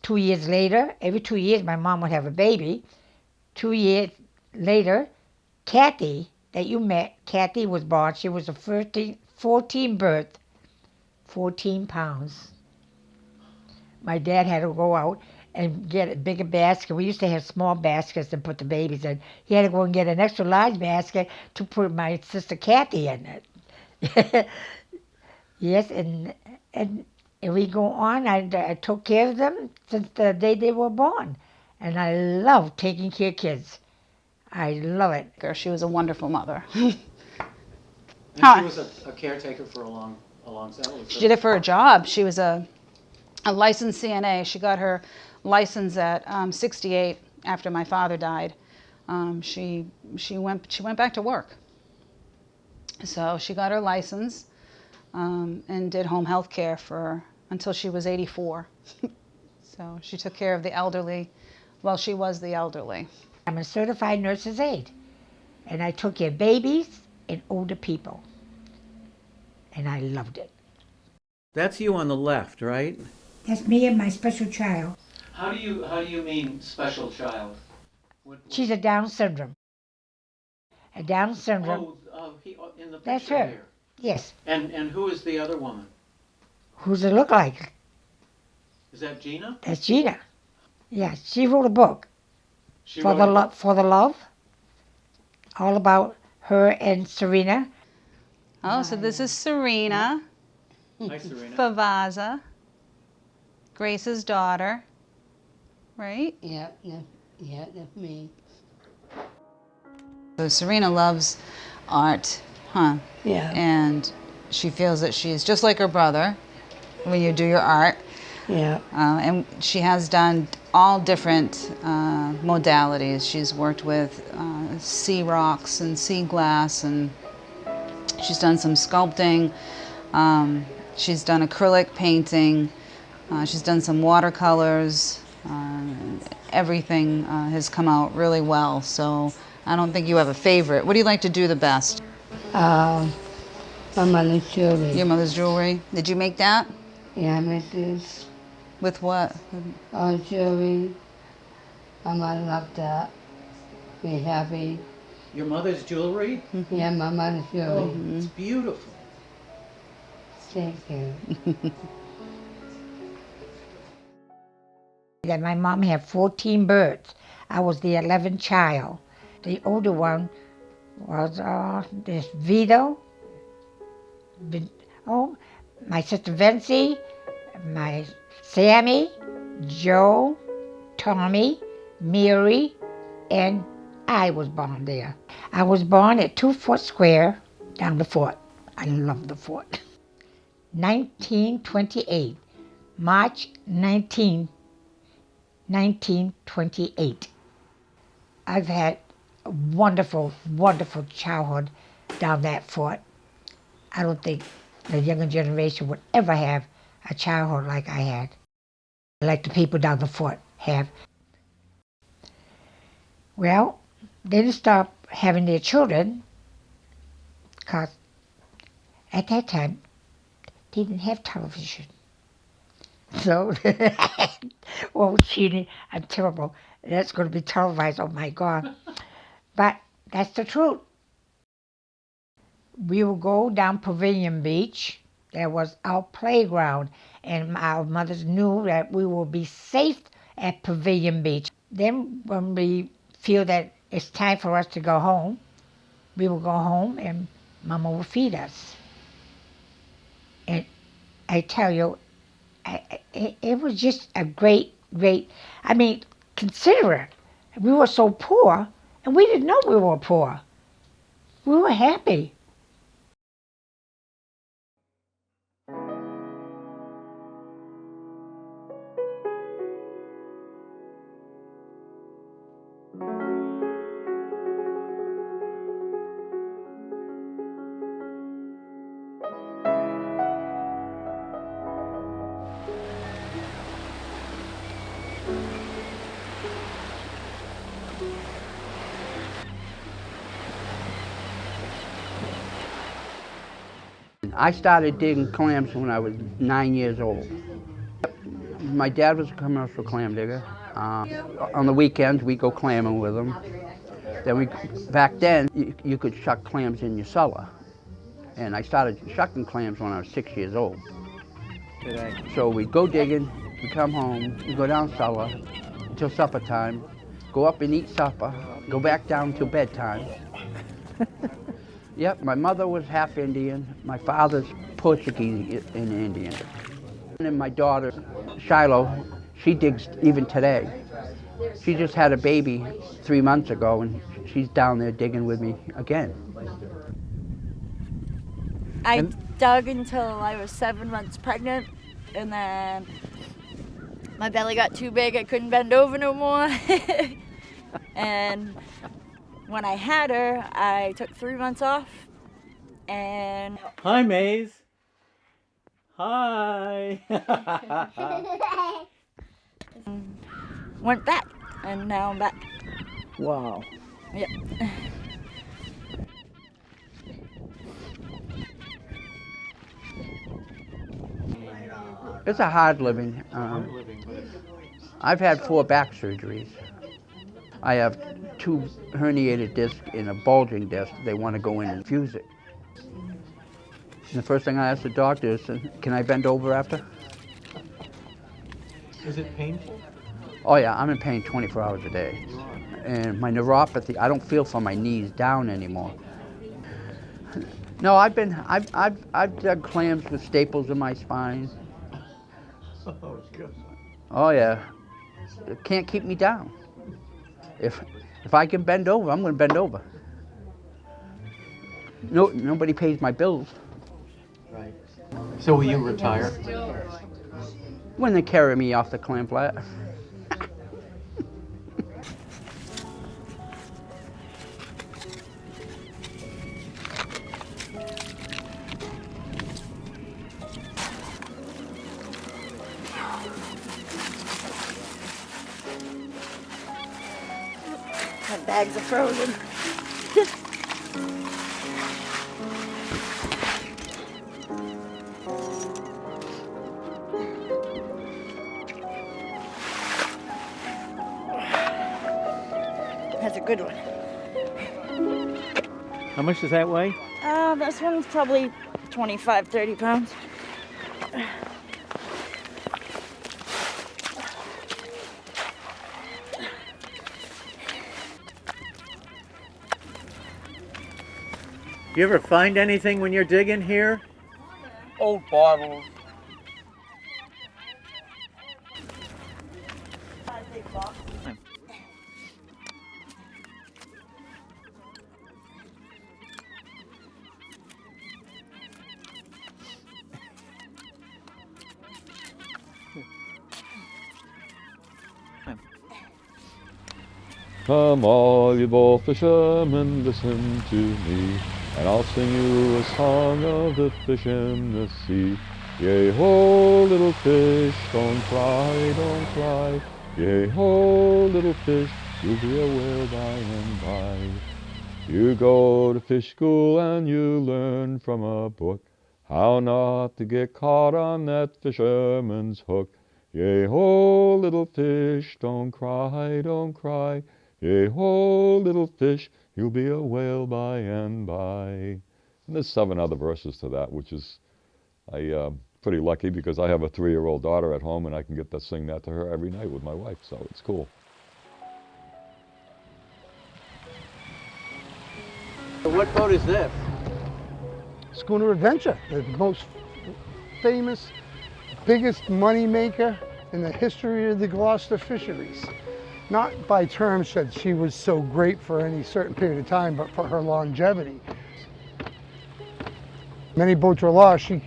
2 years later, every 2 years my mom would have a baby. 2 years later, Kathy, that you met, Kathy was born. She was a 14 birth, 14 pounds. My dad had to go out and get a bigger basket. We used to have small baskets to put the babies in. He had to go and get an extra large basket to put my sister Kathy in it. Yes, and we go on. I took care of them since the day they were born. And I love taking care of kids. I love it. She was a wonderful mother. And she was a caretaker for a long time. She did it for a job. She was a licensed CNA. She got her license at 68 after my father died. She went back to work. So she got her license and did home health care until she was 84. So she took care of the elderly while she was the elderly. I'm a certified nurse's aide, and I took care of babies and older people, and I loved it. That's you on the left, right? That's me and my special child. How do you mean special child? She's a Down syndrome. A Down syndrome. In the picture That's her. Here. Yes. And who is the other woman? Who's it look like? Is that Gina? That's Gina. Yeah, she wrote a book. For the love. All about her and Serena. Oh, so this is Serena. Hi, Serena. Favaza. Grace's daughter. Right? Yeah, that's me. So Serena loves art, huh? Yeah. And she feels that she's just like her brother when you do your art. Yeah. And she has done all different modalities. She's worked with sea rocks and sea glass, and she's done some sculpting. She's done acrylic painting. She's done some watercolors. Everything has come out really well. So I don't think you have a favorite. What do you like to do the best? My mother's jewelry. Your mother's jewelry. Did you make that? Yeah, I made this. With what? Jewelry. My mother loved that. Be happy. Your mother's jewelry? Yeah, my mother's jewelry. Oh, it's beautiful. Thank you. That my mom had 14 birds. I was the 11th child. The older one was this Vito. Oh, my sister Vincy, my Sammy, Joe, Tommy, Mary, and I was born there. I was born at 2 Fort Square, down the fort. I love the fort. 1928, March 1928. I've had a wonderful, wonderful childhood down that fort. I don't think the younger generation would ever have a childhood like I had, like the people down the fort have. Well, they didn't stop having their children because at that time they didn't have television. So, oh, cheating, I'm terrible. That's going to be televised, oh my God. But that's the truth. We would go down Pavilion Beach. That was our playground, and our mothers knew that we would be safe at Pavilion Beach. Then when we feel that it's time for us to go home, we will go home and Mama will feed us. And I tell you, it was just a great, I mean, consider it. We were so poor, and we didn't know we were poor. We were happy. I started digging clams when I was 9 years old. My dad was a commercial clam digger. On the weekends, we'd go clamming with him. Back then, you could shuck clams in your cellar. And I started shucking clams when I was 6 years old. So we'd go digging, we'd come home, we'd go down cellar until supper time, go up and eat supper, go back down till bedtime. Yep, my mother was half Indian, my father's Portuguese and Indian. And my daughter, Shiloh, she digs even today. She just had a baby 3 months ago and she's down there digging with me again. I dug until I was 7 months pregnant, and then my belly got too big, I couldn't bend over no more. And when I had her, I took 3 months off, and... Hi, Maze. Hi. Went back, and now I'm back. Wow. Yep. It's a hard living. I've had 4 back surgeries. I have 2 herniated discs and a bulging disc. They want to go in and fuse it. And the first thing I asked the doctor is, can I bend over after? Is it painful? Oh yeah, I'm in pain 24 hours a day. And my neuropathy, I don't feel from my knees down anymore. No, I've dug clams with staples in my spine. Oh, God. Oh yeah, it can't keep me down. If I can bend over, I'm going to bend over. No, nobody pays my bills. Right. So will you retire? When they carry me off the clam flat. My bags are frozen. That's a good one. How much does that weigh? This one's probably 25, 30 pounds. You ever find anything when you're digging here? Old bottles. Come all you bold fishermen, listen to me, and I'll sing you a song of the fish in the sea. Yea, ho, little fish, don't cry, don't cry. Yea, ho, little fish, you'll be a whale by and by. You go to fish school and you learn from a book how not to get caught on that fisherman's hook. Yea, ho, little fish, don't cry, don't cry. Yea, ho, little fish, you'll be a whale by and by. And there's 7 other verses to that, which is pretty lucky because I have a 3-year-old daughter at home and I can get to sing that to her every night with my wife, so it's cool. What boat is this? Schooner Adventure, the most famous, biggest money maker in the history of the Gloucester fisheries. Not by terms that she was so great for any certain period of time, but for her longevity. Many boats were lost, she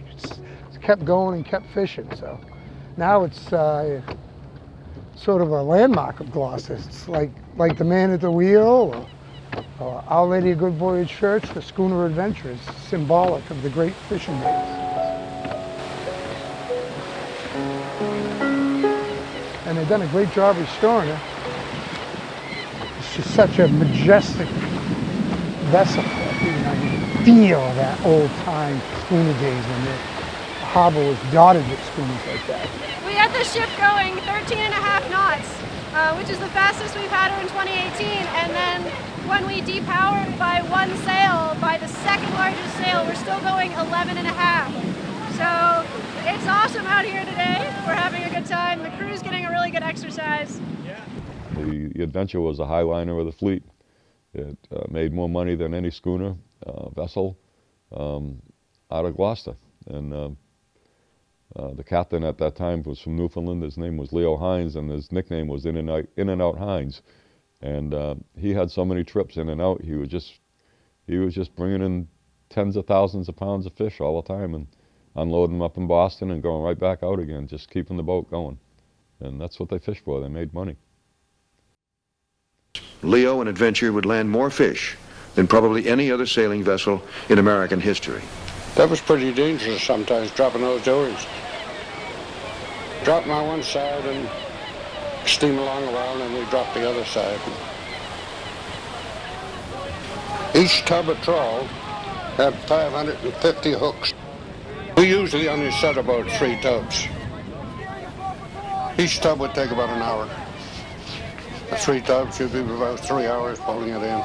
kept going and kept fishing, so now it's sort of a landmark of Gloucester. It's like the Man at the Wheel, or Our Lady of Good Voyage Church. The Schooner Adventure is symbolic of the great fishing days. And they've done a great job restoring her. It's just such a majestic vessel. You know, you feel that old-time schooner days when the harbor was dotted with schooners like that. We had the ship going 13 and a half knots, which is the fastest we've had her in 2018. And then when we depowered by 1 sail, by the second largest sail, we're still going 11 and a half. So it's awesome out here today. We're having a good time. The crew's getting a really good exercise. The Adventure was a highliner of the fleet. It made more money than any schooner vessel out of Gloucester. And the captain at that time was from Newfoundland. His name was Leo Hines, and his nickname was In and Out Hines. And he had so many trips in and out. He was just bringing in tens of thousands of pounds of fish all the time and unloading them up in Boston and going right back out again, just keeping the boat going. And that's what they fished for. They made money. Leo and Adventure would land more fish than probably any other sailing vessel in American history. That was pretty dangerous sometimes, dropping those dories. Drop them on one side and steam along a while, and then we drop the other side. Each tub of trawl had 550 hooks. We usually only set about 3 tubs. Each tub would take about an hour. The 3 tubs would be about 3 hours pulling it in.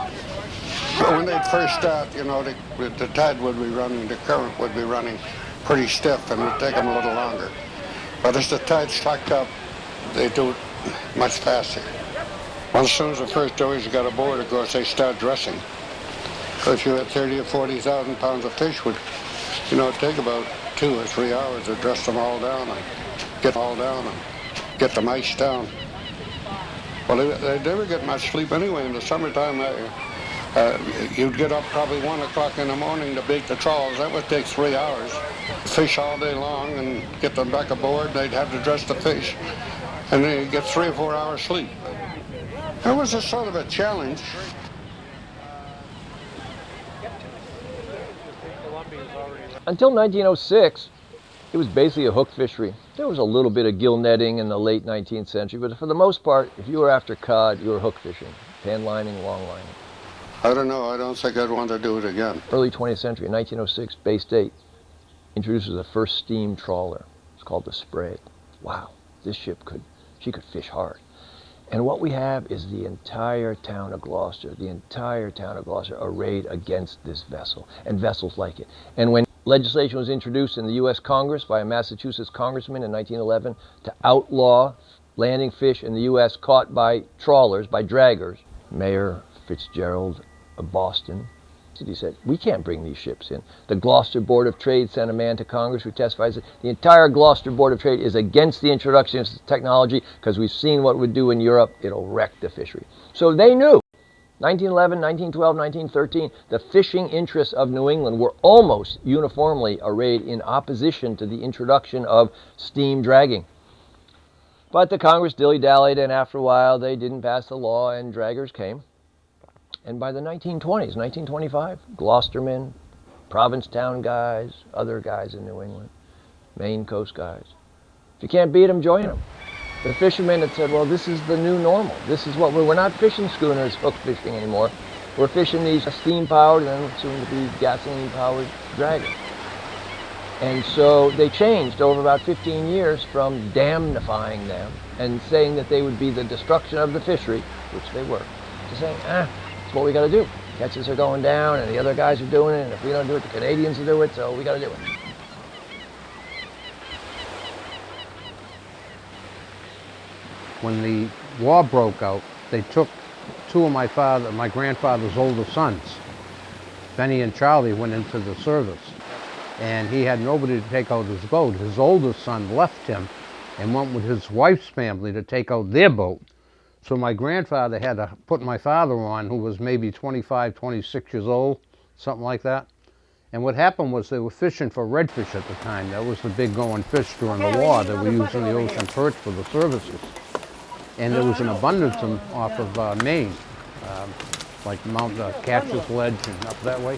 But when they'd first start, you know, the tide would be running, the current would be running pretty stiff, and it would take them a little longer. But as the tide slacked up, they do it much faster. Well, as soon as the first dories got aboard, of course, they start dressing. Because you had 30 or 40,000 pounds of fish would, you know, take about 2 or 3 hours to dress them all down and get them iced down. Well, they never get much sleep anyway in the summertime. You'd get up probably 1 o'clock in the morning to bait the trawls. That would take 3 hours. Fish all day long and get them back aboard. They'd have to dress the fish. And then you'd get 3 or 4 hours sleep. It was a sort of a challenge. Until 1906, it was basically a hook fishery. There was a little bit of gill netting in the late 19th century, but for the most part, if you were after cod, you were hook fishing. Pan lining, long lining. I don't know. I don't think I'd want to do it again. Early 20th century, 1906, Bay State introduces the first steam trawler. It's called the Spray. Wow, this ship she could fish hard. And what we have is the entire town of Gloucester arrayed against this vessel, and vessels like it. And when Legislation was introduced in the U.S. Congress by a Massachusetts congressman in 1911 to outlaw landing fish in the U.S. caught by trawlers, by draggers. Mayor Fitzgerald of Boston, he said, we can't bring these ships in. The Gloucester Board of Trade sent a man to Congress who testifies that the entire Gloucester Board of Trade is against the introduction of this technology because we've seen what it would do in Europe. It'll wreck the fishery. So they knew. 1911, 1912, 1913, the fishing interests of New England were almost uniformly arrayed in opposition to the introduction of steam dragging. But the Congress dilly-dallied, and after a while they didn't pass the law, and draggers came. And by the 1920s, 1925, Gloucestermen, Provincetown guys, other guys in New England, Maine coast guys. If you can't beat them, join them. The fishermen had said, well, this is the new normal. This is what we're not fishing schooners hook fishing anymore. We're fishing these steam-powered and then soon to be gasoline-powered draggers. And so they changed over about 15 years from damnifying them and saying that they would be the destruction of the fishery, which they were, to saying, it's what we got to do. Catches are going down and the other guys are doing it, and if we don't do it, the Canadians will do it, so we got to do it. When the war broke out, they took two of my grandfather's older sons. Benny and Charlie went into the service, and he had nobody to take out his boat. His oldest son left him and went with his wife's family to take out their boat. So my grandfather had to put my father on, who was maybe 25, 26 years old, something like that. And what happened was they were fishing for redfish at the time. That was the big going fish during the war. They were using the ocean perch for the services. And there was an abundance off of Maine, like Mount Catcher's Ledge and up that way.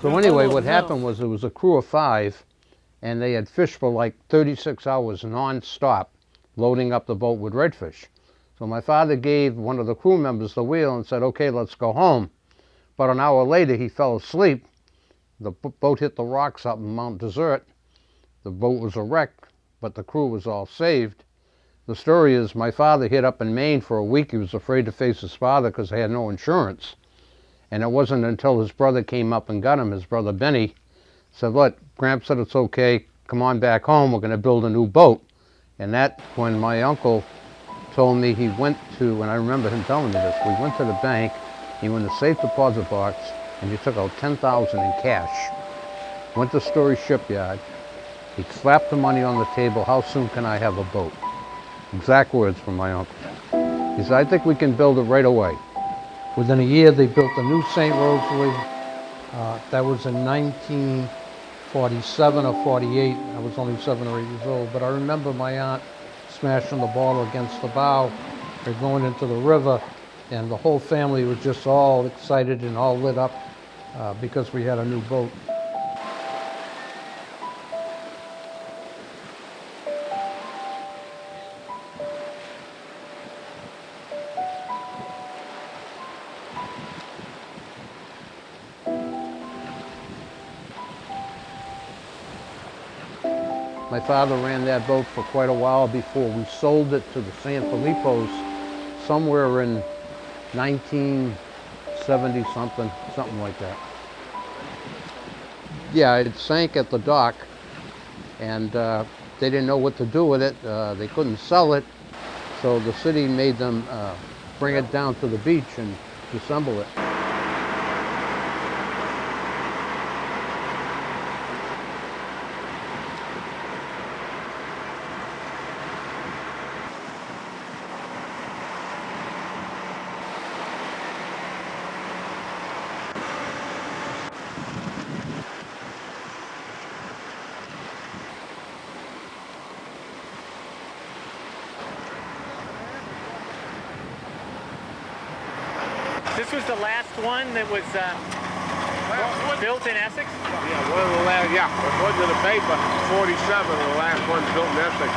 So anyway, what happened was there was a crew of 5, and they had fished for like 36 hours non-stop, loading up the boat with redfish. So my father gave one of the crew members the wheel and said, okay, let's go home. But an hour later, he fell asleep. The boat hit the rocks up in Mount Desert. The boat was a wreck, but the crew was all saved. The story is my father hid up in Maine for a week. He was afraid to face his father because they had no insurance. And it wasn't until his brother came up and got him, his brother Benny, said, look, Gramp said it's okay, come on back home, we're going to build a new boat. And that, when my uncle told me he went to, and I remember him telling me this, we went to the bank, he went to the safe deposit box, and he took out $10,000 in cash. Went to Story Shipyard, he slapped the money on the table, how soon can I have a boat? Exact words from my uncle. He said, I think we can build it right away. Within a year, they built a new St. Rosalie. That was in 1947 or 48. I was only 7 or 8 years old, but I remember my aunt smashing the bottle against the bow. They're going into the river, and the whole family was just all excited and all lit up because we had a new boat. My father ran that boat for quite a while before we sold it to the San Filippo's somewhere in 1970-something, something like that. Yeah, it sank at the dock, and they didn't know what to do with it. They couldn't sell it, so the city made them bring it down to the beach and disassemble it. This was the last one that was built in Essex? Yeah, one of the last, according to the paper, 47, the last one built in Essex.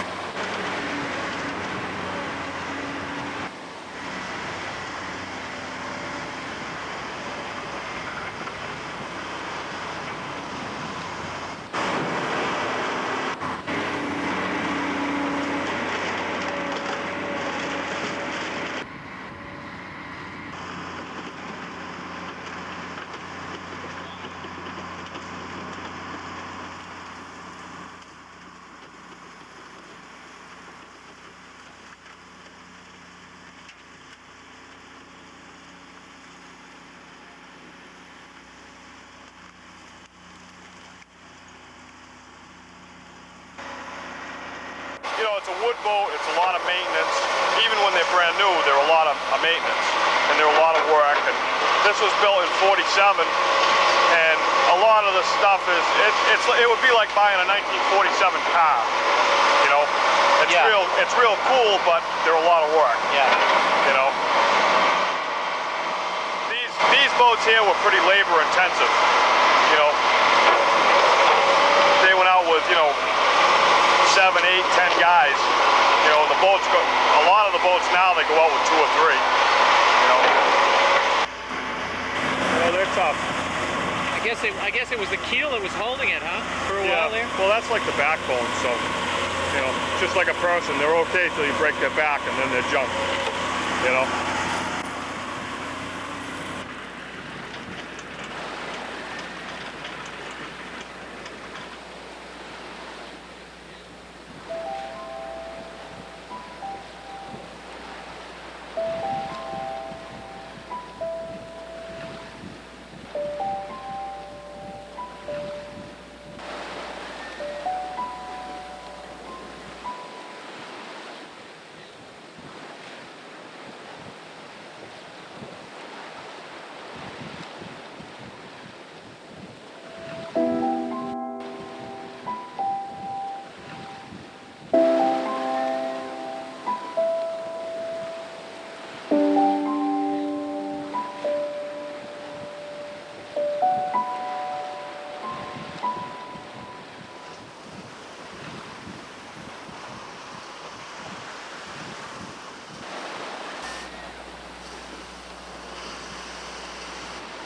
it's a wood boat, it's a lot of maintenance. Even when they're brand new, they're a lot of maintenance, and they're a lot of work. And this was built in '47, and a lot of the stuff is, it would be like buying a 1947 car, you know? It's real cool, but they're a lot of work, you know? These boats here were pretty labor intensive, you know? They went out with, you know, 7, 8, 10 guys. You know, the boats go, a lot of the boats now, they go out with 2 or 3, you know? Well, they're tough. I guess it was the keel that was holding it, huh? For a while there? Well, that's like the backbone, so, you know, just like a person, they're okay till you break their back and then they're junk, you know?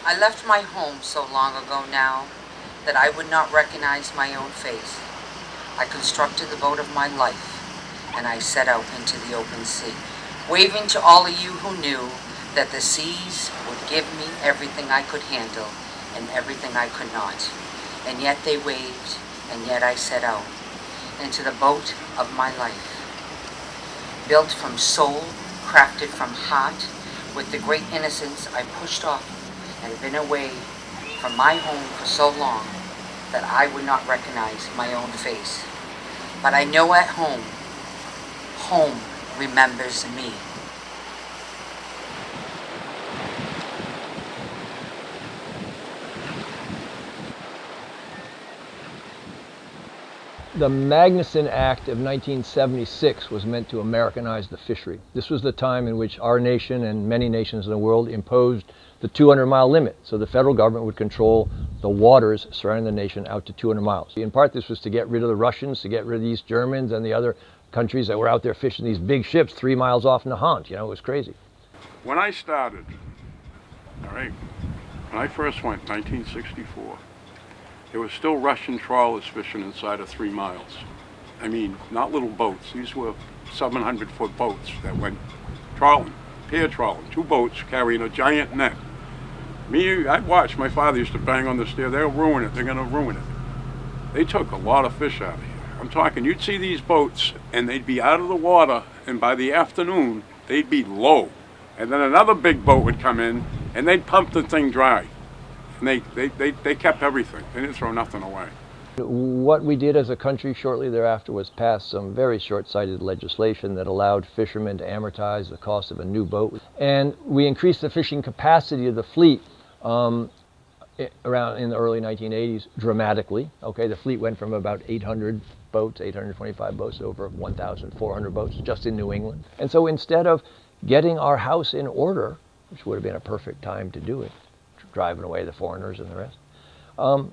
I left my home so long ago now that I would not recognize my own face. I constructed the boat of my life, and I set out into the open sea, waving to all of you who knew that the seas would give me everything I could handle and everything I could not. And yet they waved, and yet I set out into the boat of my life. Built from soul, crafted from heart, with the great innocence I pushed off and been away from my home for so long that I would not recognize my own face. But I know at home, home remembers me. The Magnuson Act of 1976 was meant to Americanize the fishery. This was the time in which our nation and many nations in the world imposed the 200-mile limit. So the federal government would control the waters surrounding the nation out to 200 miles. In part, this was to get rid of the Russians, to get rid of the East Germans and the other countries that were out there fishing these big ships 3 miles off Nahant. You know, it was crazy. When I started, all right, when I first went, 1964, there were still Russian trawlers fishing inside of 3 miles. I mean, not little boats. These were 700-foot boats that went trawling, pair trawling, 2 boats carrying a giant net. I watched. My father used to bang on the stair. They'll ruin it. They're going to ruin it. They took a lot of fish out of here. I'm talking, you'd see these boats, and they'd be out of the water, and by the afternoon, they'd be low. And then another big boat would come in, and they'd pump the thing dry. And they kept everything. They didn't throw nothing away. What we did as a country shortly thereafter was pass some very short-sighted legislation that allowed fishermen to amortize the cost of a new boat. And we increased the fishing capacity of the fleet around in the early 1980s dramatically. Okay, the fleet went from about 800 boats, 825 boats, to over 1,400 boats just in New England. And so instead of getting our house in order, which would have been a perfect time to do it, driving away the foreigners and the rest,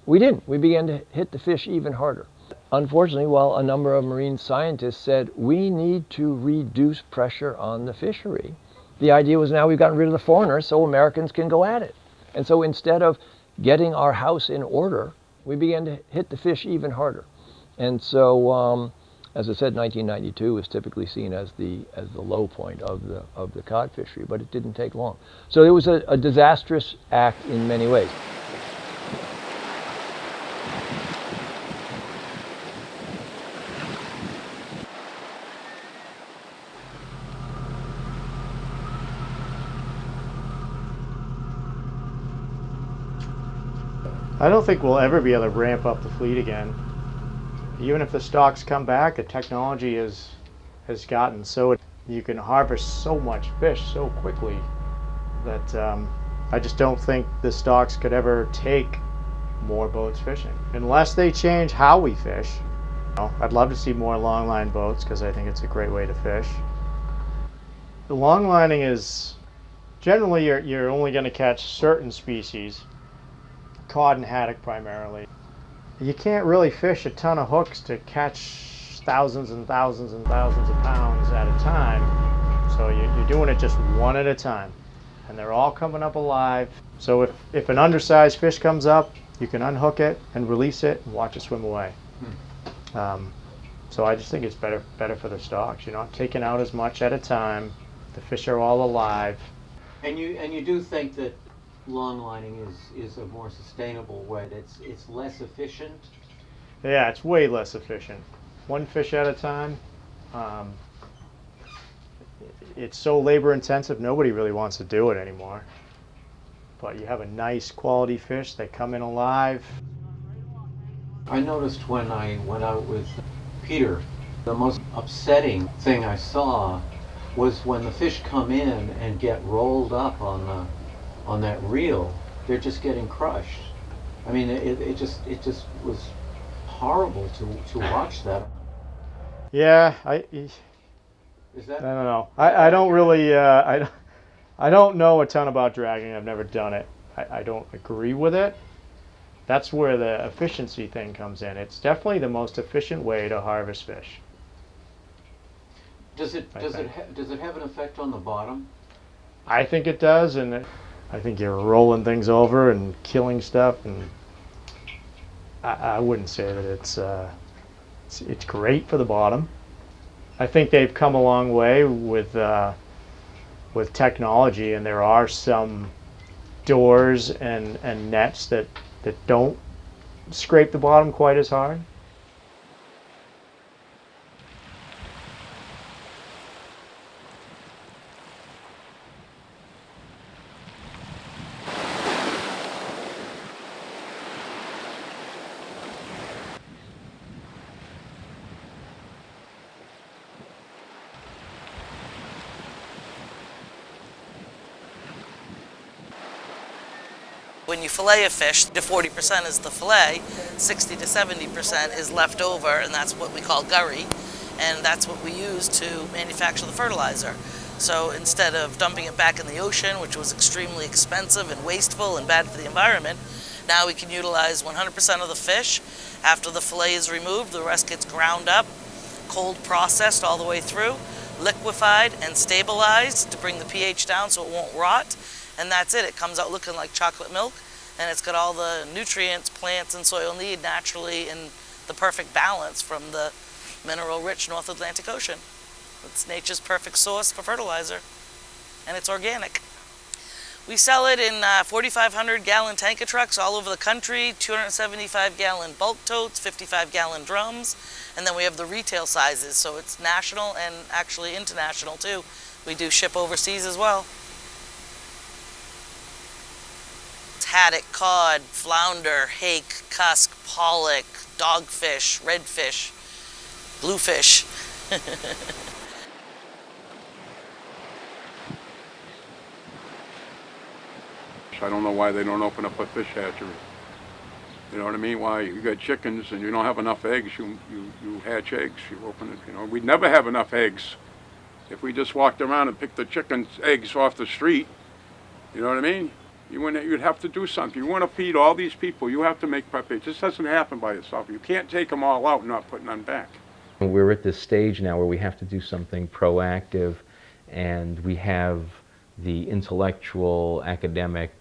we didn't. We began to hit the fish even harder. Unfortunately, while a number of marine scientists said we need to reduce pressure on the fishery, the idea was now we've gotten rid of the foreigners so Americans can go at it. And so instead of getting our house in order, we began to hit the fish even harder. And so, as I said, 1992 is typically seen as the low point of the cod fishery, but it didn't take long. So it was a disastrous act in many ways. I don't think we'll ever be able to ramp up the fleet again. Even if the stocks come back, the technology is has gotten so you can harvest so much fish so quickly that I just don't think the stocks could ever take more boats fishing unless they change how we fish. I'd love to see more longline boats because I think it's a great way to fish. The longlining is generally you're only going to catch certain species, cod and haddock primarily. You can't really fish a ton of hooks to catch thousands and thousands and thousands of pounds at a time. So you're doing it just one at a time. And they're all coming up alive. So if an undersized fish comes up, you can unhook it and release it and watch it swim away. So I just think it's better for the stocks. You're not taking out as much at a time. The fish are all alive. And you do think that longlining is a more sustainable way? It's less efficient? Yeah, it's way less efficient. One fish at a time. It's so labor intensive, nobody really wants to do it anymore. But you have a nice quality fish, they come in alive. I noticed when I went out with Peter, the most upsetting thing I saw was when the fish come in and get rolled up on that reel. They're just getting crushed. I mean, it just was horrible to watch that. Yeah, I don't know. I don't really I don't know a ton about dragging. I've never done it. I don't agree with it. That's where the efficiency thing comes in. It's definitely the most efficient way to harvest fish. Does it have an effect on the bottom? I think it does, and I think you're rolling things over and killing stuff, and I wouldn't say that it's great for the bottom. I think they've come a long way with technology, and there are some doors and nets that don't scrape the bottom quite as hard. When you fillet a fish, the 40% is the fillet, 60 to 70% is left over, and that's what we call gurry, and that's what we use to manufacture the fertilizer. So instead of dumping it back in the ocean, which was extremely expensive and wasteful and bad for the environment, now we can utilize 100% of the fish. After the fillet is removed, the rest gets ground up, cold processed all the way through, liquefied and stabilized to bring the pH down so it won't rot. And that's it. It comes out looking like chocolate milk, and it's got all the nutrients plants and soil need naturally in the perfect balance from the mineral-rich North Atlantic Ocean. It's nature's perfect source for fertilizer, and it's organic. We sell it in 4,500-gallon tanker trucks all over the country, 275-gallon bulk totes, 55-gallon drums, and then we have the retail sizes, so it's national and actually international too. We do ship overseas as well. Haddock, cod, flounder, hake, cusk, pollock, dogfish, redfish, bluefish. I don't know why they don't open up a fish hatchery. You know what I mean? Why you got chickens and you don't have enough eggs, you hatch eggs, you open it, you know. We'd never have enough eggs if we just walked around and picked the chickens' eggs off the street. You know what I mean? You'd have to do something. You want to feed all these people, you have to make prep. It just doesn't happen by itself. You can't take them all out and not put none back. We're at this stage now where we have to do something proactive, and we have the intellectual, academic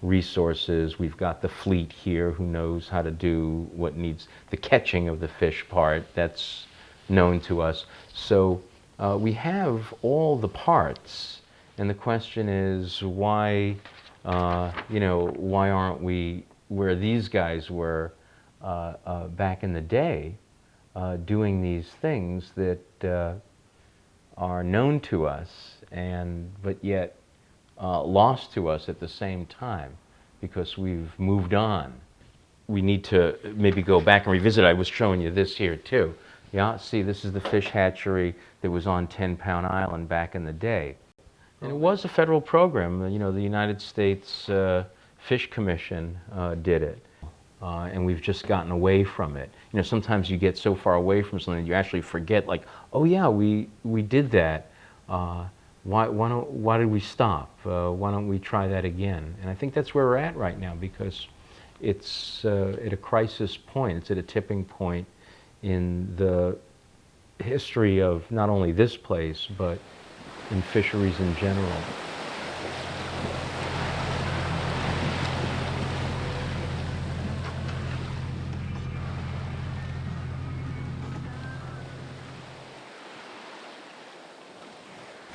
resources. We've got the fleet here who knows how to do what needs, the catching of the fish part, that's known to us. So we have all the parts, and the question is why, why aren't we where these guys were back in the day, doing these things that are known to us but yet lost to us at the same time because we've moved on. We need to maybe go back and revisit. I was showing you this here too. Yeah, see, this is the fish hatchery that was on 10-Pound Island back in the day. And it was a federal program. You know, the United States Fish Commission did it. And we've just gotten away from it. You know, sometimes you get so far away from something you actually forget, like, oh yeah, we did that. Why did we stop? Why don't we try that again? And I think that's where we're at right now, because it's at a crisis point. It's at a tipping point in the history of not only this place, but in fisheries in general.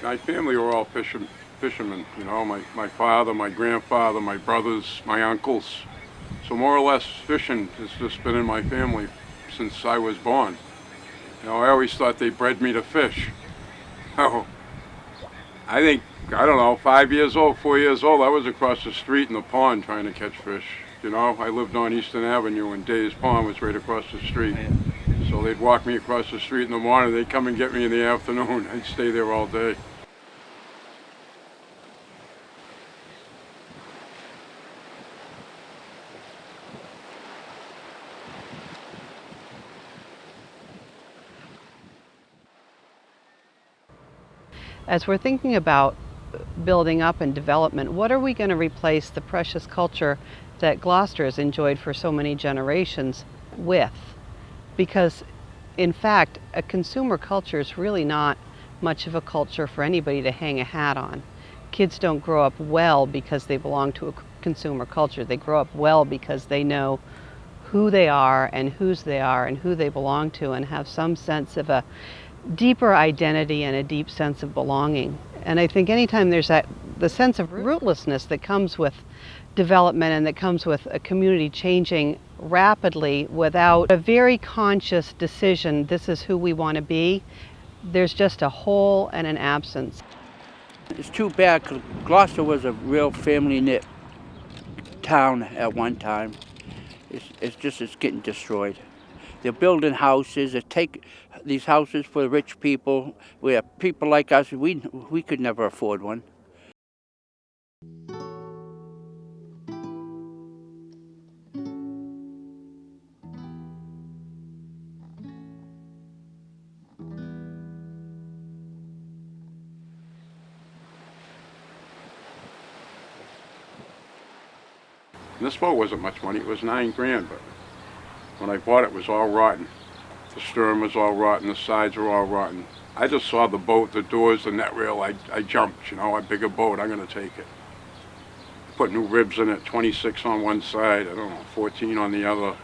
My family were all fishermen, you know, my father, my grandfather, my brothers, my uncles. So more or less fishing has just been in my family since I was born. You know, I always thought they bred me to fish. Oh, I think, I don't know, 5 years old, 4 years old, I was across the street in the pond trying to catch fish. You know, I lived on Eastern Avenue and Day's Pond was right across the street. So they'd walk me across the street in the morning, they'd come and get me in the afternoon. I'd stay there all day. As we're thinking about building up and development, what are we going to replace the precious culture that Gloucester has enjoyed for so many generations with? Because, in fact, a consumer culture is really not much of a culture for anybody to hang a hat on. Kids don't grow up well because they belong to a consumer culture. They grow up well because they know who they are and whose they are and who they belong to, and have some sense of a deeper identity and a deep sense of belonging. And I think anytime there's the sense of rootlessness that comes with development and that comes with a community changing rapidly without a very conscious decision, this is who we want to be, there's just a hole and an absence. It's too bad, 'cause Gloucester was a real family-knit town at one time. It's getting destroyed. They're building houses, they take these houses for rich people, where people like us, we could never afford one. And this boat wasn't much money, it was $9 grand, but when I bought it, it was all rotten. The stern was all rotten, the sides were all rotten. I just saw the boat, the doors, the net rail, I jumped, you know, a bigger boat, I'm gonna take it. Put new ribs in it, 26 on one side, I don't know, 14 on the other.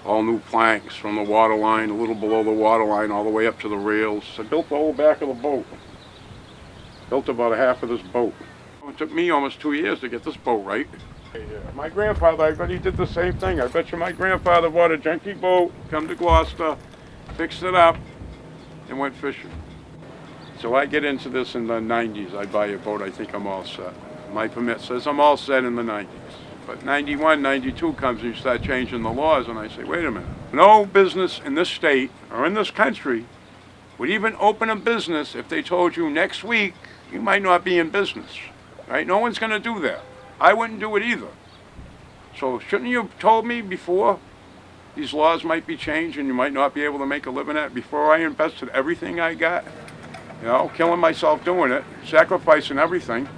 All new planks from the water line, a little below the water line, all the way up to the rails. I built the whole back of the boat. Built about a half of this boat. It took me almost 2 years to get this boat right. My grandfather, I bet he did the same thing. I bet you my grandfather bought a junky boat, come to Gloucester, fixed it up, and went fishing. So I get into this in the 90s. I buy a boat, I think I'm all set. My permit says I'm all set in the 90s. But 91, 92 comes and you start changing the laws, and I say, wait a minute. No business in this state or in this country would even open a business if they told you next week you might not be in business, right? No one's gonna do that. I wouldn't do it either. So shouldn't you have told me before these laws might be changed and you might not be able to make a living at it before I invested everything I got? You know, killing myself doing it, sacrificing everything.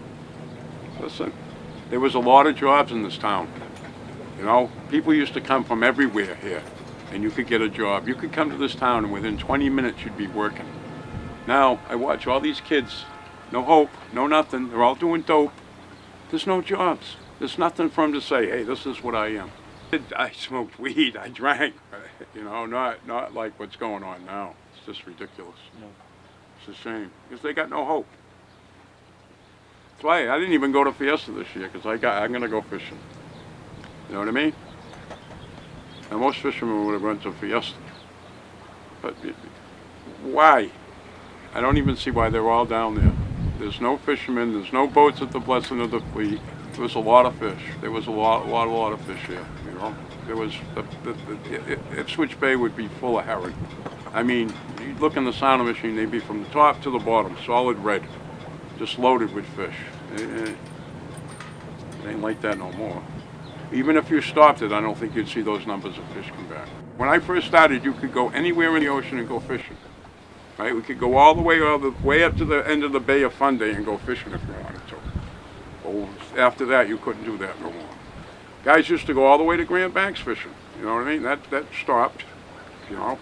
Listen, there was a lot of jobs in this town. You know, people used to come from everywhere here and you could get a job. You could come to this town and within 20 minutes you'd be working. Now, I watch all these kids, no hope, no nothing, they're all doing dope. There's no jobs. There's nothing for them to say, hey, this is what I am. I smoked weed, I drank, you know, not like what's going on now. It's just ridiculous. No. It's a shame, because they got no hope. That's why I didn't even go to Fiesta this year, because I'm gonna go fishing. You know what I mean? Now most fishermen would have run to Fiesta. But why? I don't even see why they're all down there. There's no fishermen, there's no boats at the blessing of the fleet. There was a lot of fish. There was a lot of fish here, you know. There was, Ipswich Bay would be full of herring. I mean, you'd look in the sound machine, they'd be from the top to the bottom, solid red, just loaded with fish. It ain't like that no more. Even if you stopped it, I don't think you'd see those numbers of fish come back. When I first started, you could go anywhere in the ocean and go fishing. Right? We could go all the way up to the end of the Bay of Fundy and go fishing if you wanted to. Oh, after that, you couldn't do that no more. Guys used to go all the way to Grand Banks fishing. You know what I mean? That stopped, you know.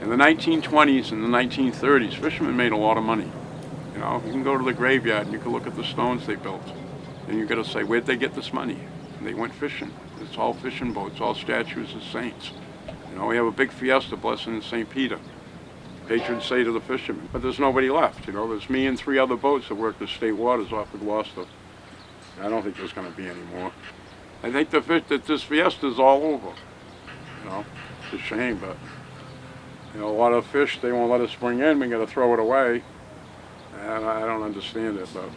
In the 1920s and the 1930s, fishermen made a lot of money. You know, you can go to the graveyard and you can look at the stones they built. And you got to say, where'd they get this money? And they went fishing. It's all fishing boats, all statues of saints. You know, we have a big fiesta blessing in St. Peter. Patrons say to the fishermen, but there's nobody left. You know, there's me and 3 other boats that work the state waters off of Gloucester. I don't think there's going to be any more. I think that this fiesta is all over. You know, it's a shame, but you know, a lot of fish they won't let us bring in. We got to throw it away, and I don't understand it, but.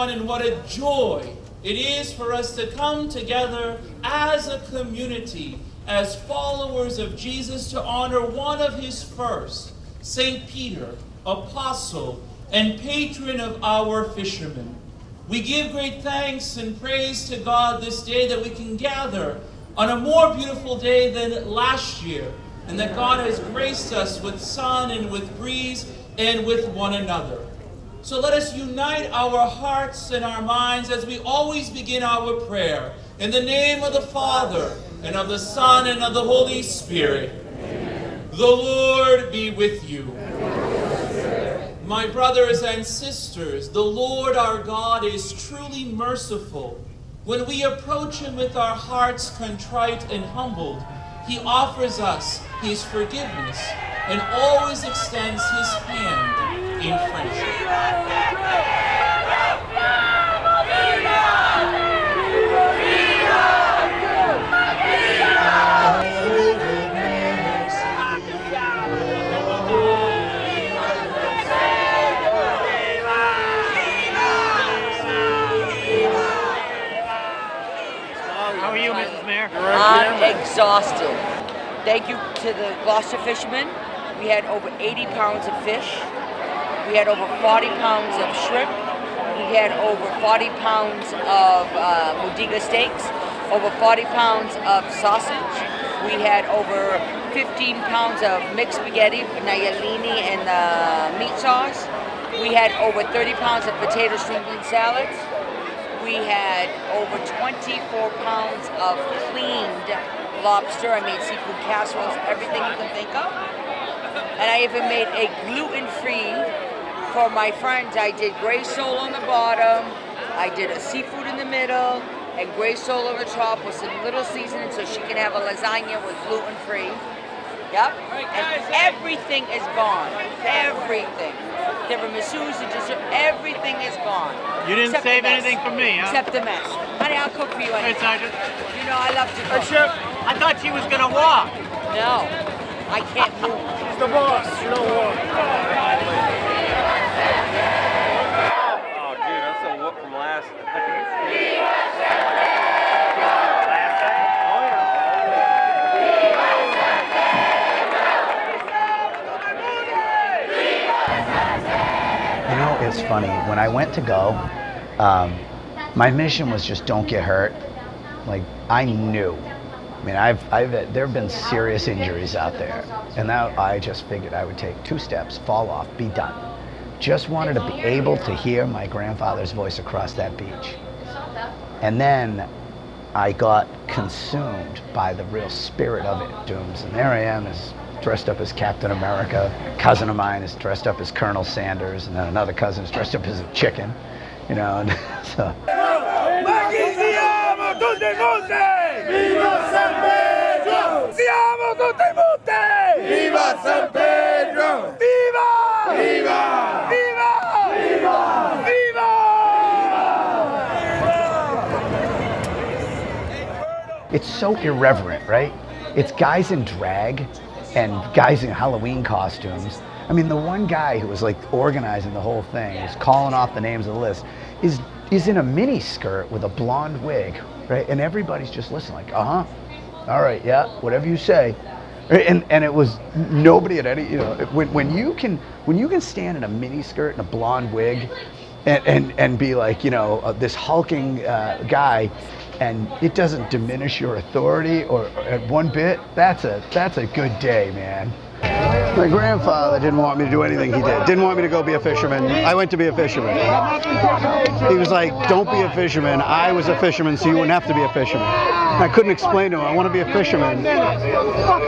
And what a joy it is for us to come together as a community, as followers of Jesus, to honor one of his first, St. Peter, apostle and patron of our fishermen. We give great thanks and praise to God this day that we can gather on a more beautiful day than last year, and that God has graced us with sun and with breeze and with one another. So let us unite our hearts and our minds as we always begin our prayer. In the name of the Father, and of the Son, and of the Holy Spirit. Amen. The Lord be with you. My brothers and sisters, the Lord our God is truly merciful. When we approach him with our hearts contrite and humbled, he offers us his forgiveness and always extends his hand in friendship. How are you, Mrs. Mayor? I'm exhausted. Thank you to the Gloucester fishermen. We had over 80 pounds of fish. We had over 40 pounds of shrimp. We had over 40 pounds of Modiga steaks, over 40 pounds of sausage. We had over 15 pounds of mixed spaghetti, Nayalini, and meat sauce. We had over 30 pounds of potato string bean salads. We had over 24 pounds of cleaned lobster. I made seafood casseroles, everything you can think of. And I even made a gluten-free for my friends. I did gray sole on the bottom, I did a seafood in the middle, and gray sole on the top with some little seasoning so she can have a lasagna with gluten-free. Yep. And everything is gone. Everything. Tiramisu's, the dessert, everything is gone. You didn't save anything for me, huh? Except the mess. Honey, I'll cook for you anyway. Hey, Sergeant. You know I love to cook. Chef, I thought she was gonna walk. No, I can't move. He's the boss. You don't walk. Oh, dude, that's a whoop from last. You know, it's funny. When I went to go, my mission was just don't get hurt. Like, I knew. I mean, there have been serious injuries out there, and now I just figured I would take 2 steps, fall off, be done. just wanted to be able to hear my grandfather's voice across that beach. And then I got consumed by the real spirit of it. And there I am, is dressed up as Captain America. A cousin of mine is dressed up as Colonel Sanders, and then another cousin is dressed up as a chicken, you know, and so. Siamo tutti muti! Viva San Pedro! Siamo tutti muti! Viva San Pedro! Viva! Viva! Viva! Viva! Viva! It's so irreverent, right? It's guys in drag and guys in Halloween costumes. I mean, the one guy who was like organizing the whole thing, was calling off the names of the list, is in a mini skirt with a blonde wig, right? And everybody's just listening, like, all right, yeah, whatever you say. And it was nobody at any, you know, when you can stand in a mini skirt and a blonde wig, and be like, you know, this hulking guy, and it doesn't diminish your authority or at one bit, that's a good day, man. My grandfather didn't want me to do anything he did. Didn't want me to go be a fisherman. I went to be a fisherman. He was like, don't be a fisherman. I was a fisherman, so you wouldn't have to be a fisherman. And I couldn't explain to him, I want to be a fisherman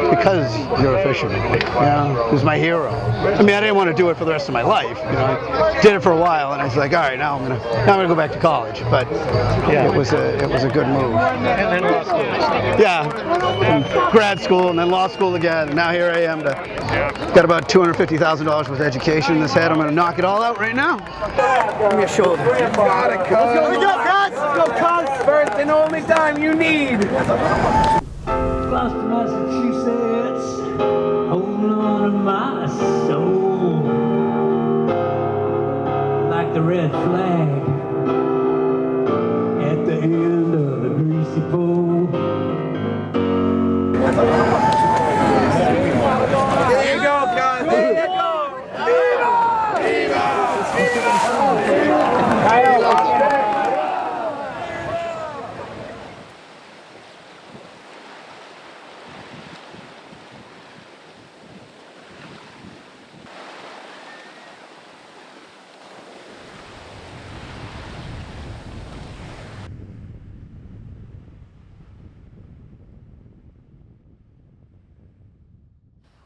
because you're a fisherman. You know, he was my hero. I mean, I didn't want to do it for the rest of my life. You know, I did it for a while, and I was like, all right, now I'm gonna go back to college. But yeah, it was a good move. And then law school. Yeah, and grad school, and then law school again. And now here I am got about $250,000 worth of education in this head. I'm going to knock it all out right now. Give me a shoulder. Got it, cuz. Let's go, cuz. Let's go, cuz. First and only time you need. Gloucester, Massachusetts, holding on to my soul like the red flag at the end of the greasy pole. There you go, guys. There you go. Viva! Viva! Viva!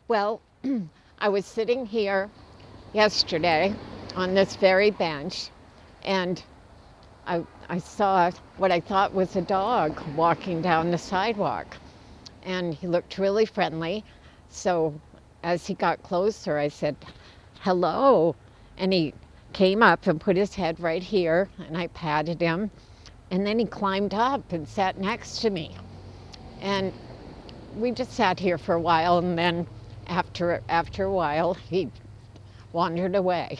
Well, I was sitting here yesterday on this very bench, and I saw what I thought was a dog walking down the sidewalk, and he looked really friendly. So as he got closer, I said, hello, and he came up and put his head right here, and I patted him, and then he climbed up and sat next to me, and we just sat here for a while, and then after a while, he wandered away.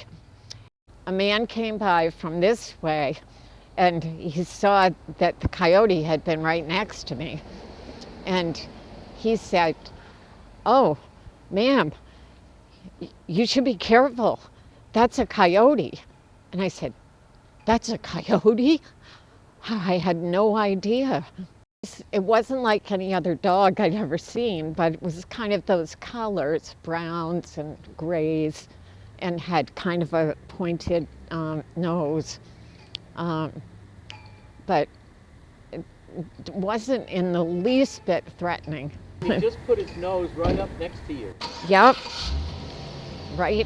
A man came by from this way, and he saw that the coyote had been right next to me. And he said, oh, ma'am, you should be careful. That's a coyote. And I said, that's a coyote? I had no idea. It wasn't like any other dog I'd ever seen, but it was kind of those colors, browns and grays, and had kind of a pointed nose. But it wasn't in the least bit threatening. He just put his nose right up next to you. Yep, right,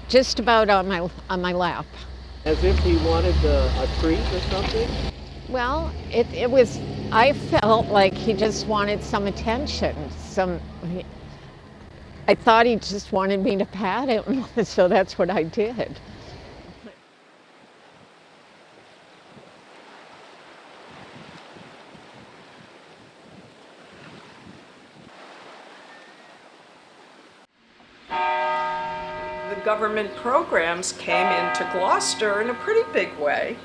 just about on my lap. As if he wanted a treat or something? Well, it was, I felt like he just wanted some attention. I thought he just wanted me to pat him, so that's what I did. The government programs came into Gloucester in a pretty big way.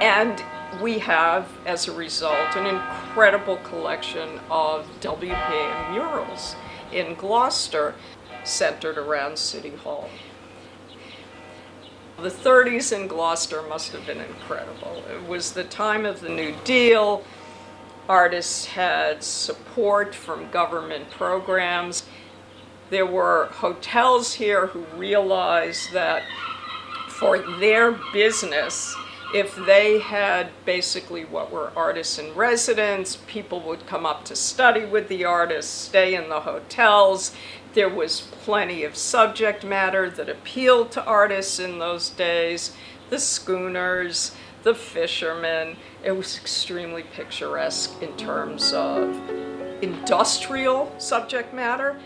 And we have, as a result, an incredible collection of WPA murals in Gloucester centered around City Hall. The 30s in Gloucester must have been incredible. It was the time of the New Deal. Artists had support from government programs. There were hotels here who realized that for their business, if they had basically what were artists in residence, people would come up to study with the artists, stay in the hotels. There was plenty of subject matter that appealed to artists in those days. The schooners, the fishermen. It was extremely picturesque in terms of industrial subject matter,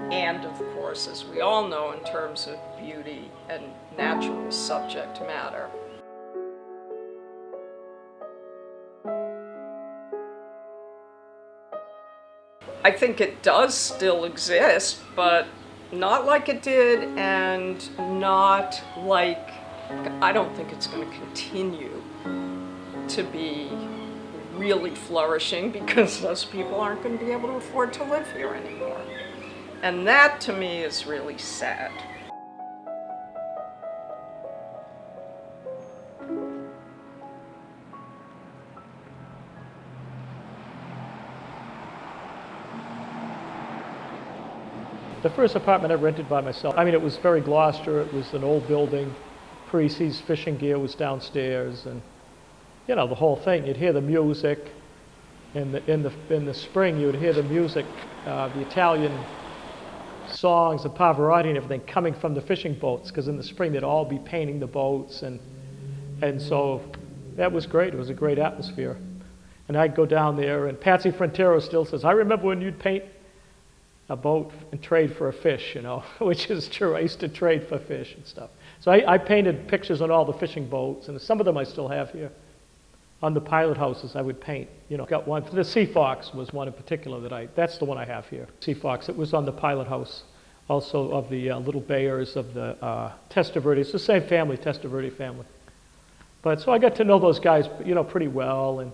and of course, as we all know, in terms of beauty and natural subject matter. I think it does still exist, but not like it did, and not like, I don't think it's going to continue to be really flourishing, because those people aren't going to be able to afford to live here anymore. And that, to me, is really sad. The first apartment I rented by myself, I mean, it was very Gloucester. It was an old building. Parisi's fishing gear was downstairs, and you know, the whole thing. You'd hear the music. In the spring, you would hear the music, the Italian songs, the Pavarotti and everything coming from the fishing boats, because in the spring they'd all be painting the boats, and so that was great. It was a great atmosphere. And I'd go down there, and Patsy Frontero still says, I remember when you'd paint a boat and trade for a fish, you know, which is true. I used to trade for fish and stuff. So I painted pictures on all the fishing boats, and some of them I still have here. On the pilot houses, I would paint, you know, got one. The Sea Fox was one in particular that's the one I have here. Sea Fox, it was on the pilot house, also of the little bayers of the Testaverde. It's the same family, Testaverde family. But so I got to know those guys, you know, pretty well. And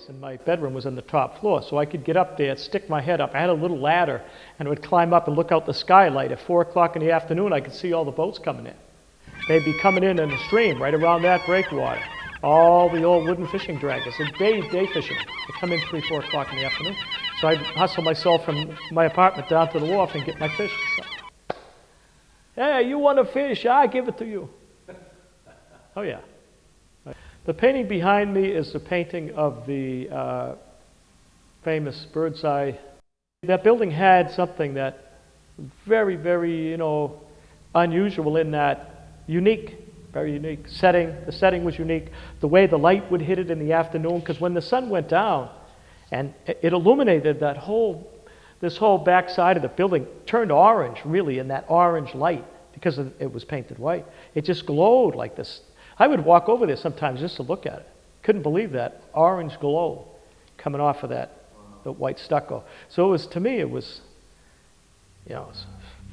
and my bedroom was on the top floor, so I could get up there, stick my head up. I had a little ladder, and I would climb up and look out the skylight. At 4 o'clock in the afternoon, I could see all the boats coming in. They'd be coming in the stream right around that breakwater. All the old wooden fishing draggers, and day fishing. They come in 3, 4 o'clock in the afternoon. So I'd hustle myself from my apartment down to the wharf and get my fish. So, hey, you want a fish? I give it to you. Oh yeah. The painting behind me is the painting of the famous bird's eye. That building had something that very, very, you know, unusual in that unique, very unique setting. The setting was unique. The way the light would hit it in the afternoon, because when the sun went down and it illuminated that this whole back side of the building turned orange, really, in that orange light, because it was painted white. It just glowed like this. I would walk over there sometimes just to look at it. Couldn't believe that orange glow coming off of the white stucco. So it was, to me, it was, you know, it was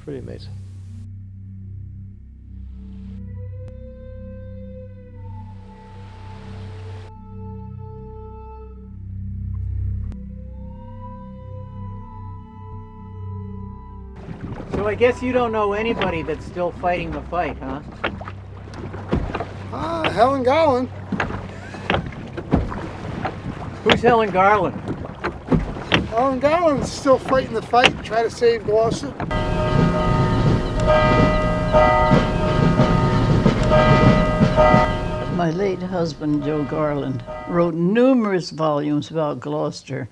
pretty amazing. So I guess you don't know anybody that's still fighting the fight, huh? Helen Garland. Who's Helen Garland? Helen Garland's still fighting the fight, try to save Gloucester. My late husband, Joe Garland, wrote numerous volumes about Gloucester.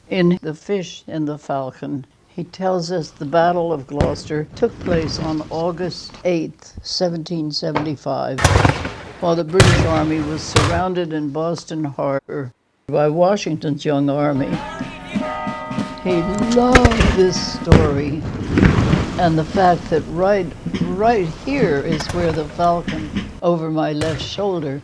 In The Fish and the Falcon, he tells us the Battle of Gloucester took place on August 8, 1775, while the British Army was surrounded in Boston Harbor by Washington's young army. He loved this story, and the fact that right here is where the Falcon, over my left shoulder,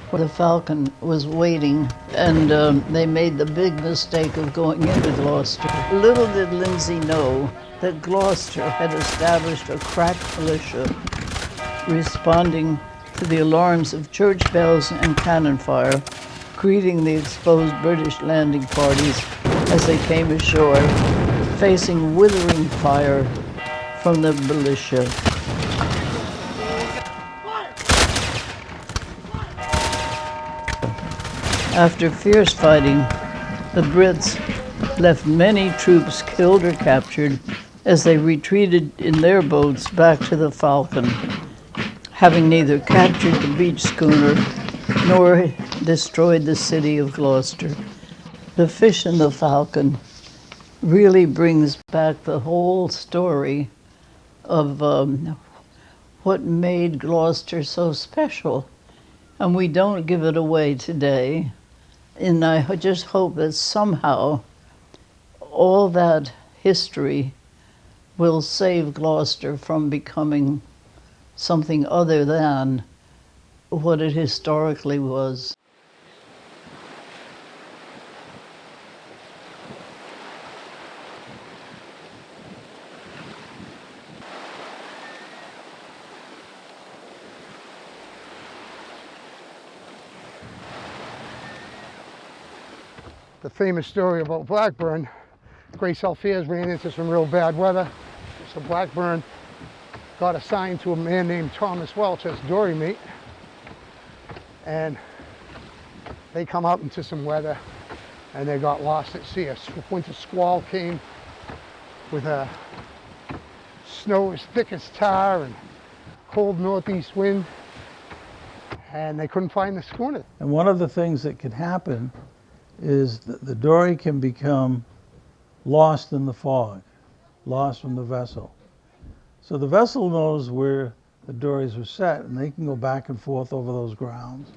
where the Falcon was waiting, and they made the big mistake of going into Gloucester. Little did Lindsay know that Gloucester had established a crack militia responding to the alarms of church bells and cannon fire, greeting the exposed British landing parties as they came ashore, facing withering fire from the militia. After fierce fighting, the Brits left many troops killed or captured as they retreated in their boats back to the Falcon, having neither captured the beach schooner nor destroyed the city of Gloucester. The fish in the Falcon really brings back the whole story of what made Gloucester so special. And we don't give it away today. And I just hope that somehow all that history will save Gloucester from becoming something other than what it historically was. The famous story about Blackburn, Grace Alphears ran into some real bad weather. So Blackburn got assigned to a man named Thomas Welch as dory mate. And they come out into some weather and they got lost at sea. A winter squall came with a snow as thick as tar and cold northeast wind. And they couldn't find the schooner. And one of the things that could happen is that the dory can become lost in the fog, lost from the vessel. So the vessel knows where the dories were set, and they can go back and forth over those grounds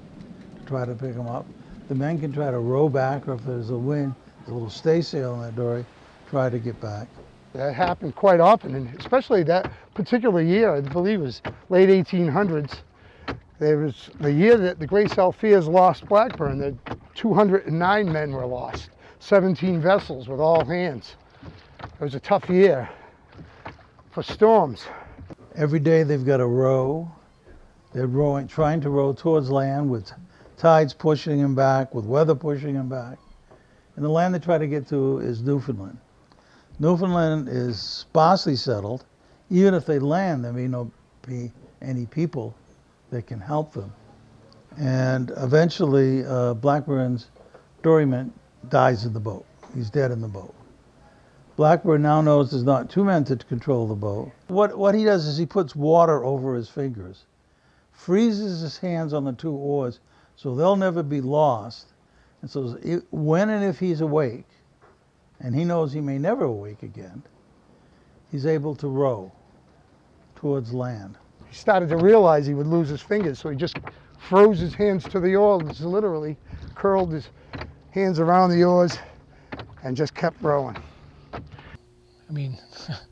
to try to pick them up. The men can try to row back, or if there's a wind, there's a little staysail in that dory, try to get back. That happened quite often, and especially that particular year, I believe it was late 1800s. There was the year that the Grace Alphears lost Blackburn, that 209 men were lost, 17 vessels with all hands. It was a tough year for storms. Every day they've got to row. They're rowing, trying to row towards land with tides pushing them back, with weather pushing them back. And the land they try to get to is Newfoundland. Newfoundland is sparsely settled. Even if they land, there may not be any people that can help them. And eventually, Blackburn's doryman dies in the boat. He's dead in the boat. Blackburn now knows there's not two men to control the boat. What he does is he puts water over his fingers, freezes his hands on the two oars so they'll never be lost. And so when and if he's awake, and he knows he may never awake again, he's able to row towards land. He started to realize he would lose his fingers, so he just froze his hands to the oars, literally curled his hands around the oars and just kept rowing. I mean,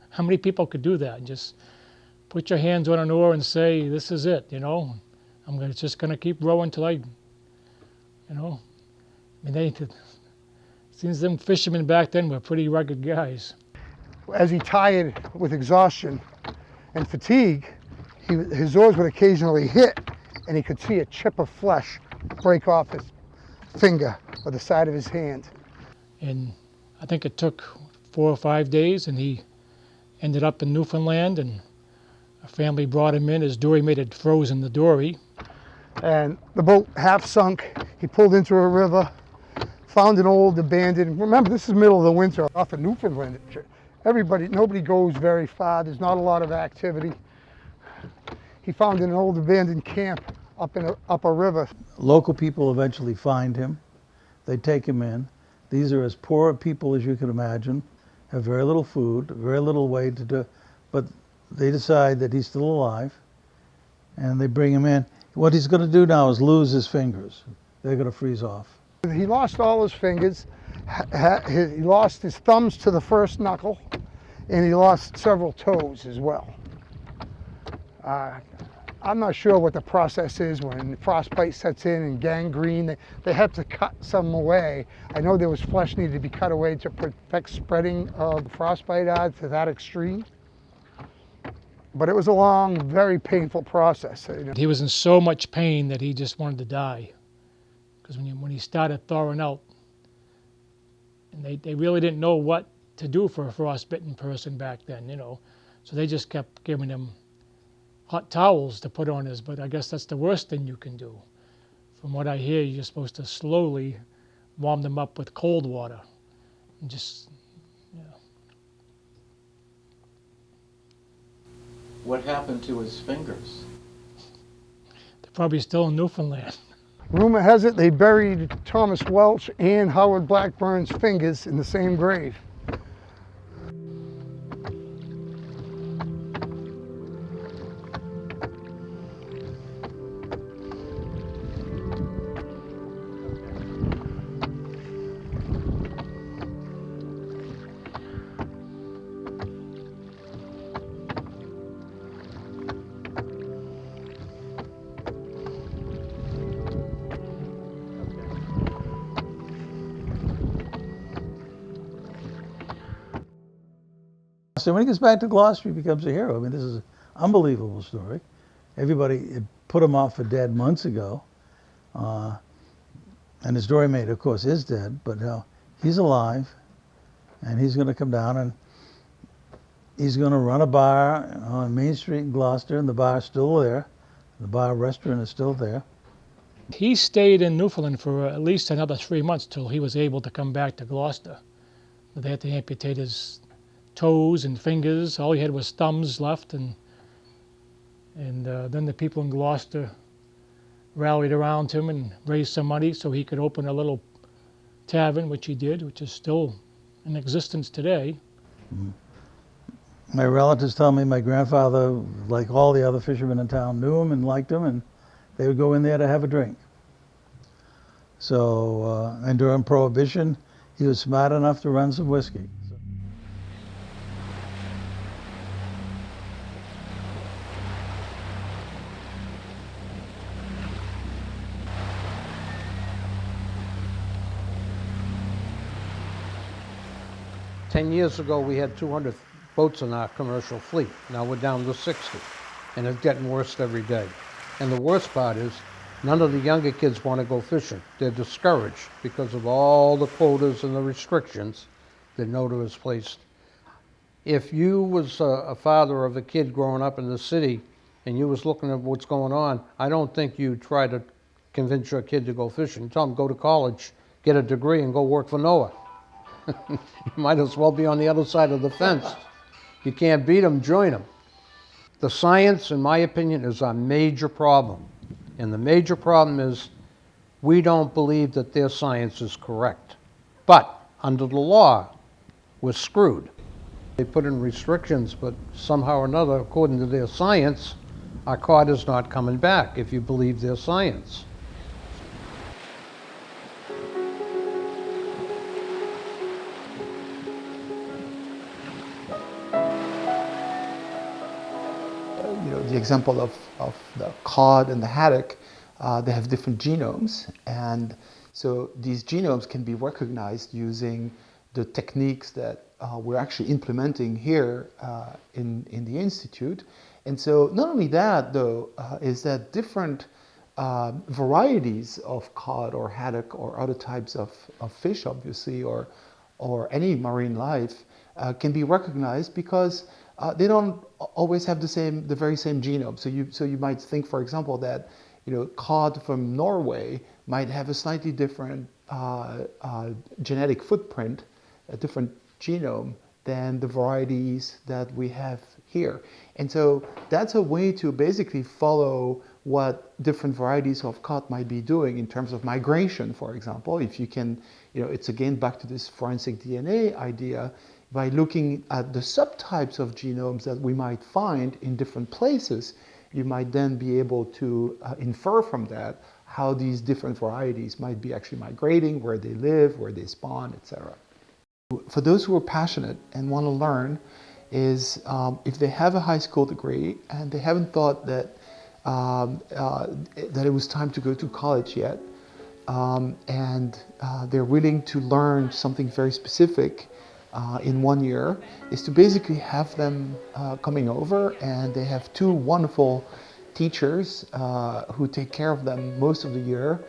how many people could do that? Just put your hands on an oar and say, this is it, you know? Just going to keep rowing till I mean, it seems them fishermen back then were pretty rugged guys. As he tired with exhaustion and fatigue, his oars would occasionally hit, and he could see a chip of flesh break off his finger or the side of his hand. And I think it took 4 or 5 days, and he ended up in Newfoundland, and a family brought him in. His dory mate had frozen the dory. And the boat half sunk. He pulled into a river, found an old abandoned, remember this is middle of the winter off of Newfoundland. Nobody goes very far, there's not a lot of activity. He found an old abandoned camp up a river. Local people eventually find him. They take him in. These are as poor people as you can imagine, have very little food, very little way to do, but they decide that he's still alive, and they bring him in. What he's going to do now is lose his fingers. They're going to freeze off. He lost all his fingers. He lost his thumbs to the first knuckle, and he lost several toes as well. I'm not sure what the process is when frostbite sets in and gangrene. They have to cut some away. I know there was flesh needed to be cut away to prevent spreading of frostbite to that extreme. But it was a long, very painful process. He was in so much pain that he just wanted to die. because when he started thawing out, and they really didn't know what to do for a frostbitten person back then, you know. So they just kept giving him hot towels to put on his, but I guess that's the worst thing you can do. From what I hear, you're supposed to slowly warm them up with cold water. And just, you know. What happened to his fingers? They're probably still in Newfoundland. Rumor has it they buried Thomas Welch and Howard Blackburn's fingers in the same grave. So when he gets back to Gloucester, he becomes a hero. I mean, this is an unbelievable story. Everybody had put him off for dead months ago. And his doormate, of course, is dead, but now he's alive, and he's going to come down and he's going to run a bar on Main Street in Gloucester, and the bar's still there. The bar restaurant is still there. He stayed in Newfoundland for at least another 3 months till he was able to come back to Gloucester. They had to amputate his toes and fingers. All he had was thumbs left, and then the people in Gloucester rallied around him and raised some money so he could open a little tavern, which he did, which is still in existence today. My relatives tell me my grandfather, like all the other fishermen in town, knew him and liked him, and they would go in there to have a drink. So, and during Prohibition, he was smart enough to run some whiskey. Ten years ago, we had 200 boats in our commercial fleet. Now we're down to 60, and it's getting worse every day. And the worst part is, none of the younger kids want to go fishing. They're discouraged because of all the quotas and the restrictions that NOTO has placed. If you was a father of a kid growing up in the city and you was looking at what's going on, I don't think you'd try to convince your kid to go fishing. Tell them, go to college, get a degree, and go work for NOAA. You might as well be on the other side of the fence. You can't beat them, join them. The science, in my opinion, is a major problem. And the major problem is we don't believe that their science is correct. But under the law, we're screwed. They put in restrictions, but somehow or another, according to their science, our cod is not coming back, if you believe their science. The example of the cod and the haddock, they have different genomes, and so these genomes can be recognized using the techniques that we're actually implementing here in the Institute. And so not only that, though, is that different varieties of cod or haddock or other types of fish, obviously, or any marine life can be recognized because they don't always have the very same genome. So you might think, for example, that cod from Norway might have a slightly different genetic footprint, a different genome than the varieties that we have here. And so that's a way to basically follow what different varieties of cod might be doing in terms of migration, for example. If you can, it's again back to this forensic DNA idea. By looking at the subtypes of genomes that we might find in different places, you might then be able to infer from that how these different varieties might be actually migrating, where they live, where they spawn, etc. For those who are passionate and want to learn, is if they have a high school degree and they haven't thought that that it was time to go to college yet, and they're willing to learn something very specific in 1 year, is to basically have them coming over, and they have two wonderful teachers who take care of them most of the year,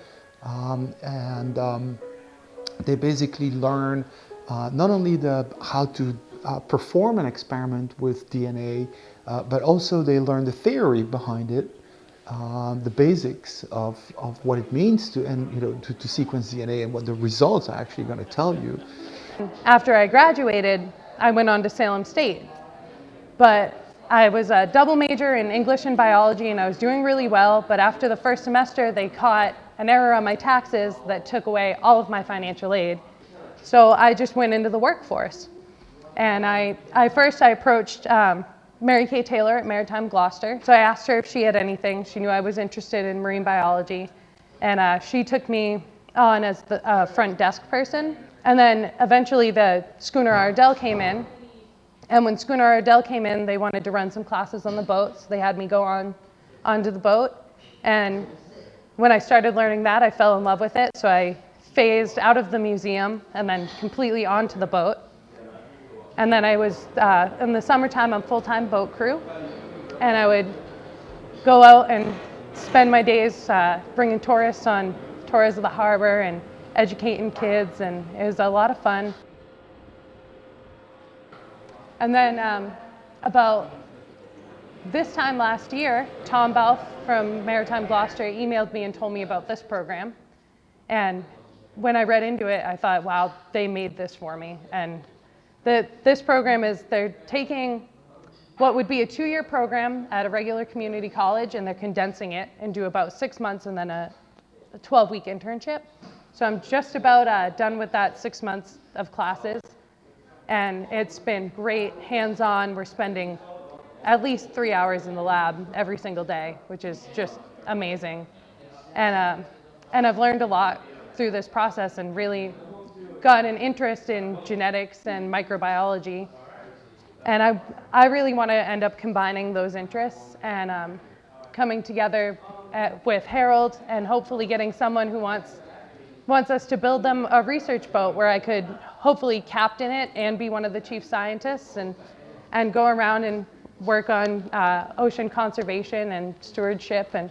They basically learn not only how to perform an experiment with DNA, but also they learn the theory behind it, the basics of what it means to sequence DNA and what the results are actually going to tell you. After I graduated, I went on to Salem State, but I was a double major in English and biology, and I was doing really well, but after the first semester, they caught an error on my taxes that took away all of my financial aid. So I just went into the workforce. And I approached Mary Kay Taylor at Maritime Gloucester. So I asked her if she had anything. She knew I was interested in marine biology. And she took me on as the front desk person. And then eventually the schooner Ardell came in. And when schooner Ardell came in, they wanted to run some classes on the boat. So they had me go onto the boat. And when I started learning that, I fell in love with it. So I phased out of the museum and then completely onto the boat. And then I was, in the summertime, I'm full-time boat crew. And I would go out and spend my days bringing tourists on tours of the harbor and educating kids, and it was a lot of fun. And then about this time last year, Tom Balf from Maritime Gloucester emailed me and told me about this program. And when I read into it, I thought, wow, they made this for me. And this program is, they're taking what would be a 2-year program at a regular community college, and they're condensing it into about 6 months and then a 12-week internship. So I'm just about done with that 6 months of classes. And it's been great, hands-on. We're spending at least 3 hours in the lab every single day, which is just amazing. And I've learned a lot through this process and really got an interest in genetics and microbiology. And I really want to end up combining those interests and coming together with Harold and hopefully getting someone who wants us to build them a research boat where I could hopefully captain it and be one of the chief scientists and go around and work on ocean conservation and stewardship, and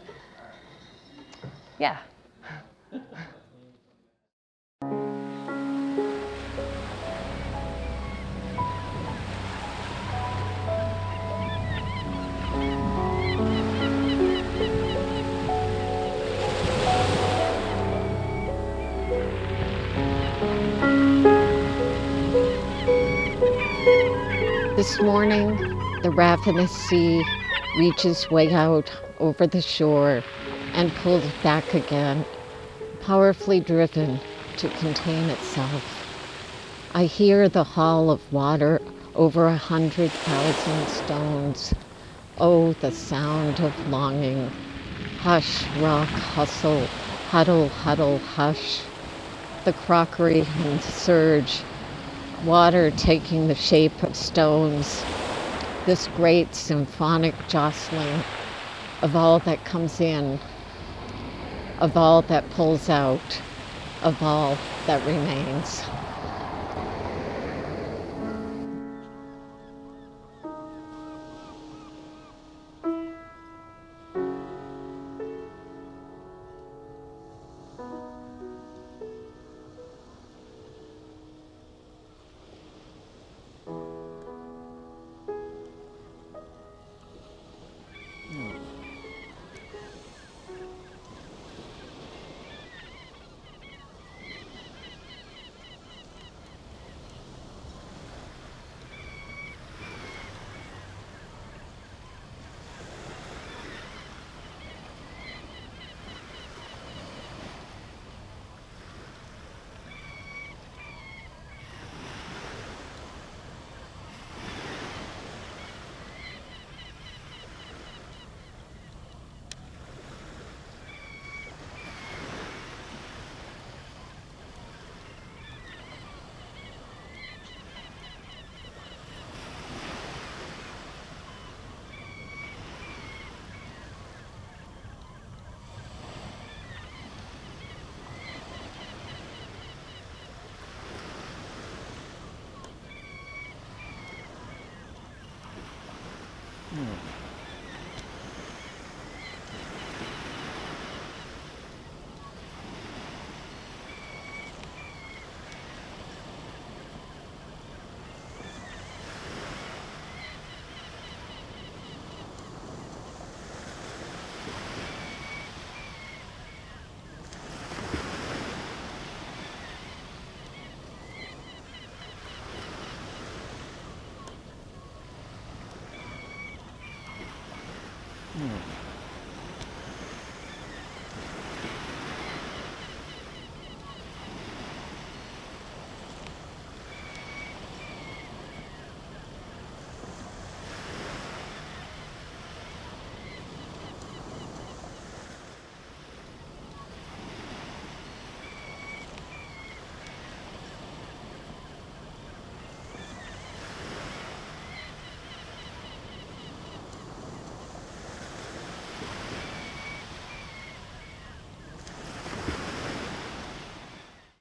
yeah. This morning, the ravenous sea reaches way out over the shore and pulls back again, powerfully driven to contain itself. I hear the haul of water over 100,000 stones. Oh, the sound of longing. Hush, rock, hustle, huddle, huddle, hush. The crockery and surge, water taking the shape of stones. This great symphonic jostling of all that comes in, of all that pulls out, of all that remains. Hmm.